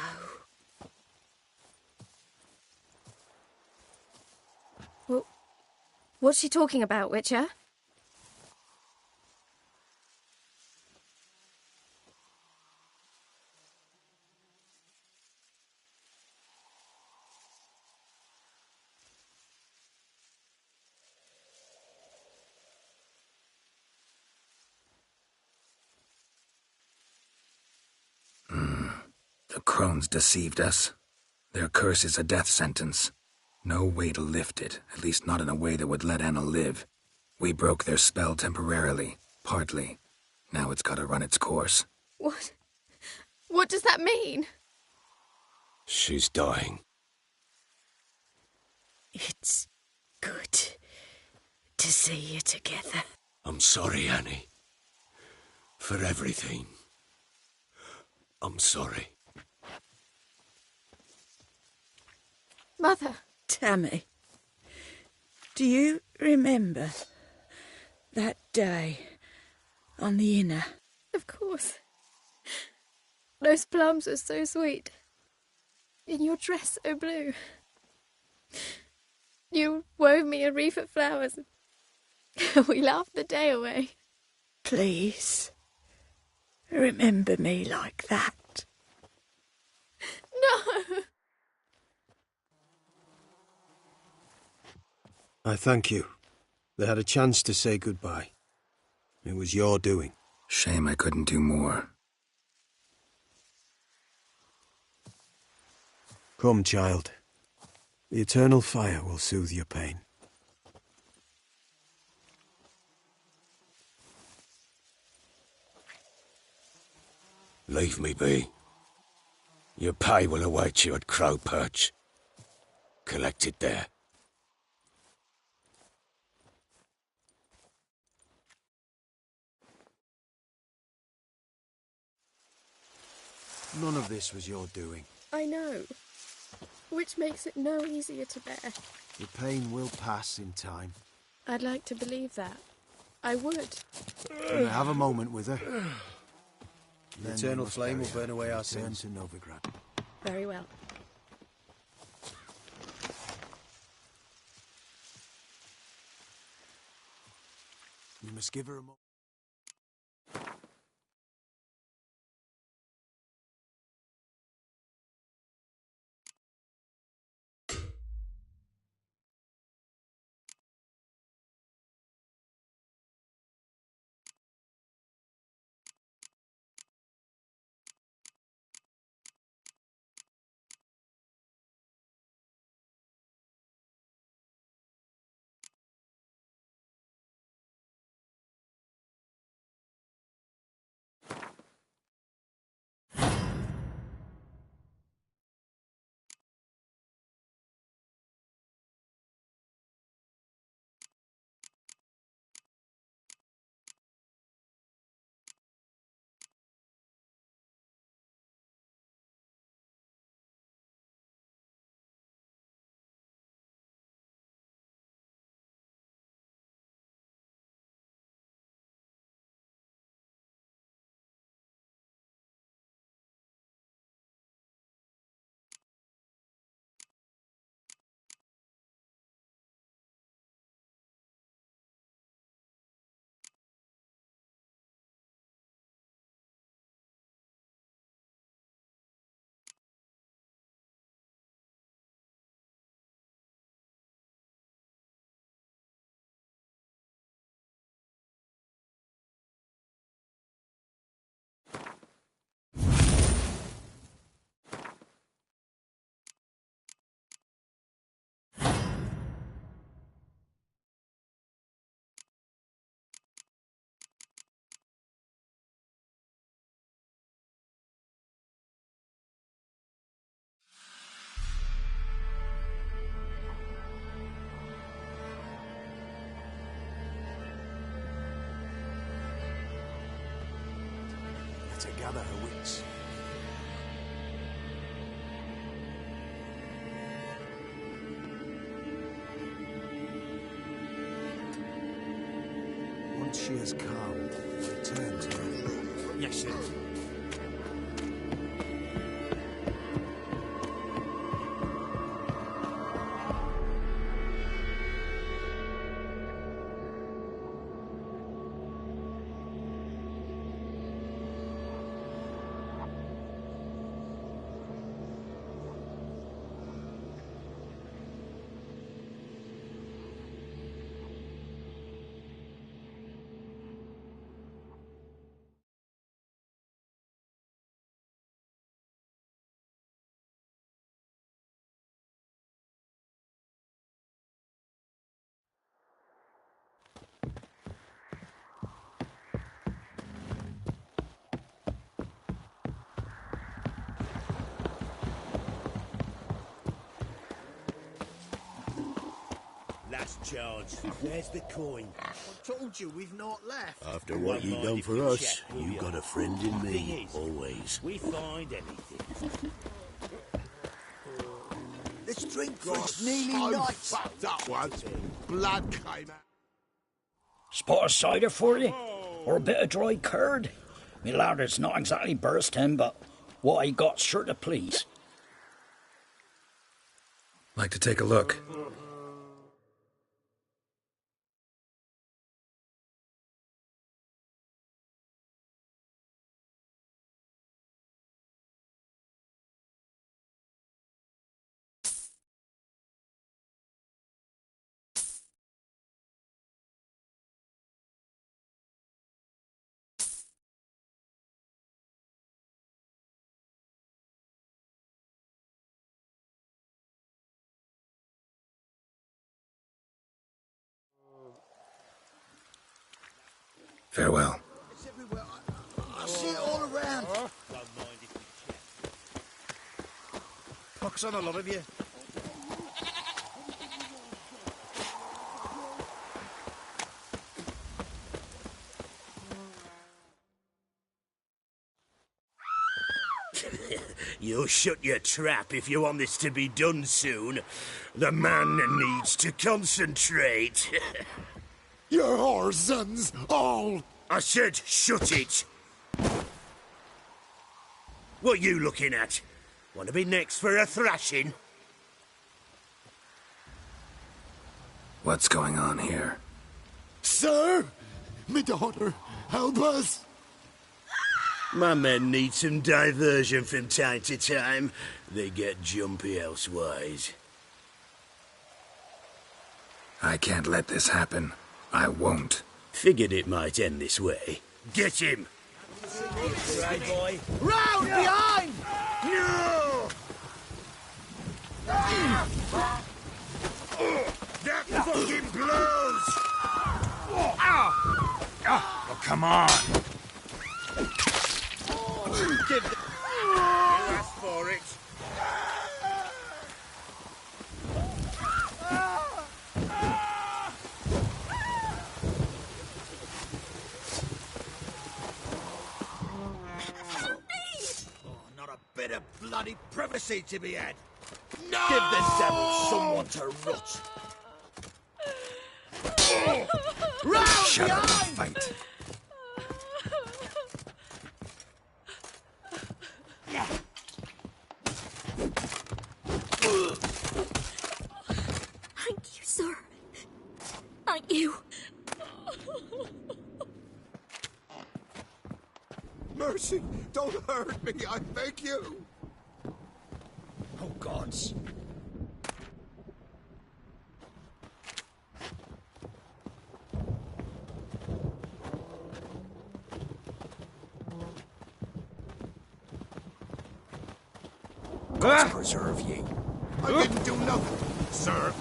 Well, what's she talking about, Witcher? The crones deceived us. Their curse is a death sentence. No way to lift it, at least not in a way that would let Anna live. We broke their spell temporarily, partly. Now it's gotta run its course. What? What does that mean? She's dying. It's good to see you together. I'm sorry, Annie. For everything. I'm sorry. Mother. Tammy, do you remember that day on the Inner? Of course. Those plums were so sweet. In your dress so blue. You wove me a wreath of flowers. We laughed the day away. Please, remember me like that. No! I thank you. They had a chance to say goodbye. It was your doing. Shame I couldn't do more. Come, child. The eternal fire will soothe your pain. Leave me be. Your pay will await you at Crow Perch. Collect it there. None of this was your doing. I know. Which makes it no easier to bear. The pain will pass in time. I'd like to believe that. I would. Can I have a moment with her? The eternal flame will burn away our sins. To Novigrad. Very well. You must give her a moment. To gather her wits. Once she has calmed, return to her. Yes, sir. last chance. There's the coin. I told you we've not left. After what you've done for us, you've got a friend in me, always. We find anything. This drink was nearly night. That was. Blood came out. Spot of cider for you? Or a bit of dry curd? Me larder's not exactly bursting, but what I got's sure to please. Like to take a look. Farewell. It's everywhere. I see it all around. Pox on a lot of you. You'll shut your trap if you want this to be done soon. The man needs to concentrate. Your whoresons, all! I said shut it! What you looking at? Want to be next for a thrashing? What's going on here? Sir! Me daughter, help us! My men need some diversion from time to time. They get jumpy elsewise. I can't let this happen. I won't. Figured it might end this way. Get him! Right, boy. Round behind! No! That fucking blows! Oh, come on! You asked for it. Not a bit of bloody privacy to be had. No! Give the devil someone to rot. Round Shut up behind! and fight. Thank you, sir. Thank you. Mercy, don't hurt me, I beg you. Oh, gods. God preserve ye. I didn't do nothing, sir.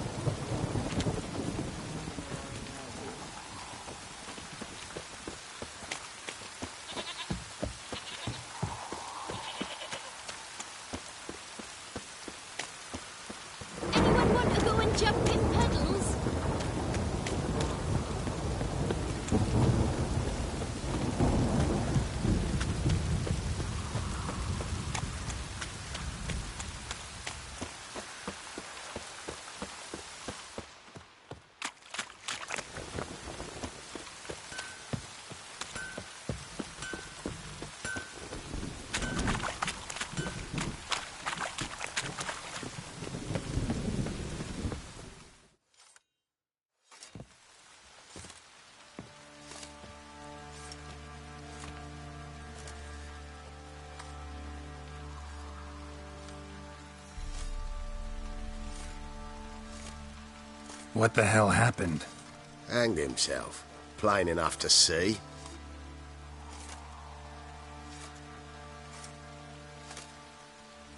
Anyone want to go and jump in puddles? What the hell happened? Hanged himself. Plain enough to see.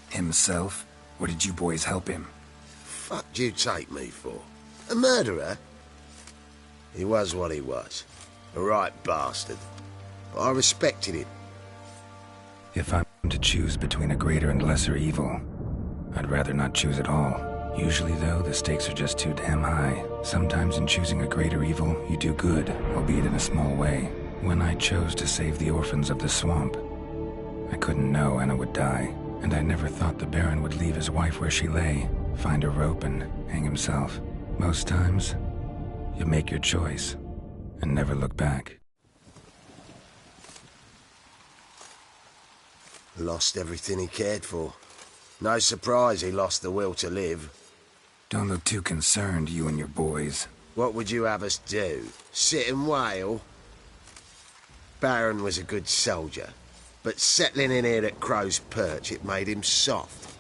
Himself? Or did you boys help him? Fuck do you take me for? A murderer? He was what he was. A right bastard. But I respected him. If I'm to choose between a greater and lesser evil, I'd rather not choose at all. Usually, though, the stakes are just too damn high. Sometimes in choosing a greater evil, you do good, albeit in a small way. When I chose to save the orphans of the swamp, I couldn't know Anna would die, and I never thought the Baron would leave his wife where she lay, find a rope and hang himself. Most times, you make your choice and never look back. Lost everything he cared for. No surprise he lost the will to live. Don't look too concerned, you and your boys. What would you have us do? Sit and wail? Baron was a good soldier, but settling in here at Crow's Perch, it made him soft.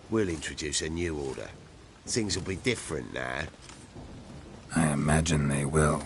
We'll introduce a new order. Things will be different now. I imagine they will.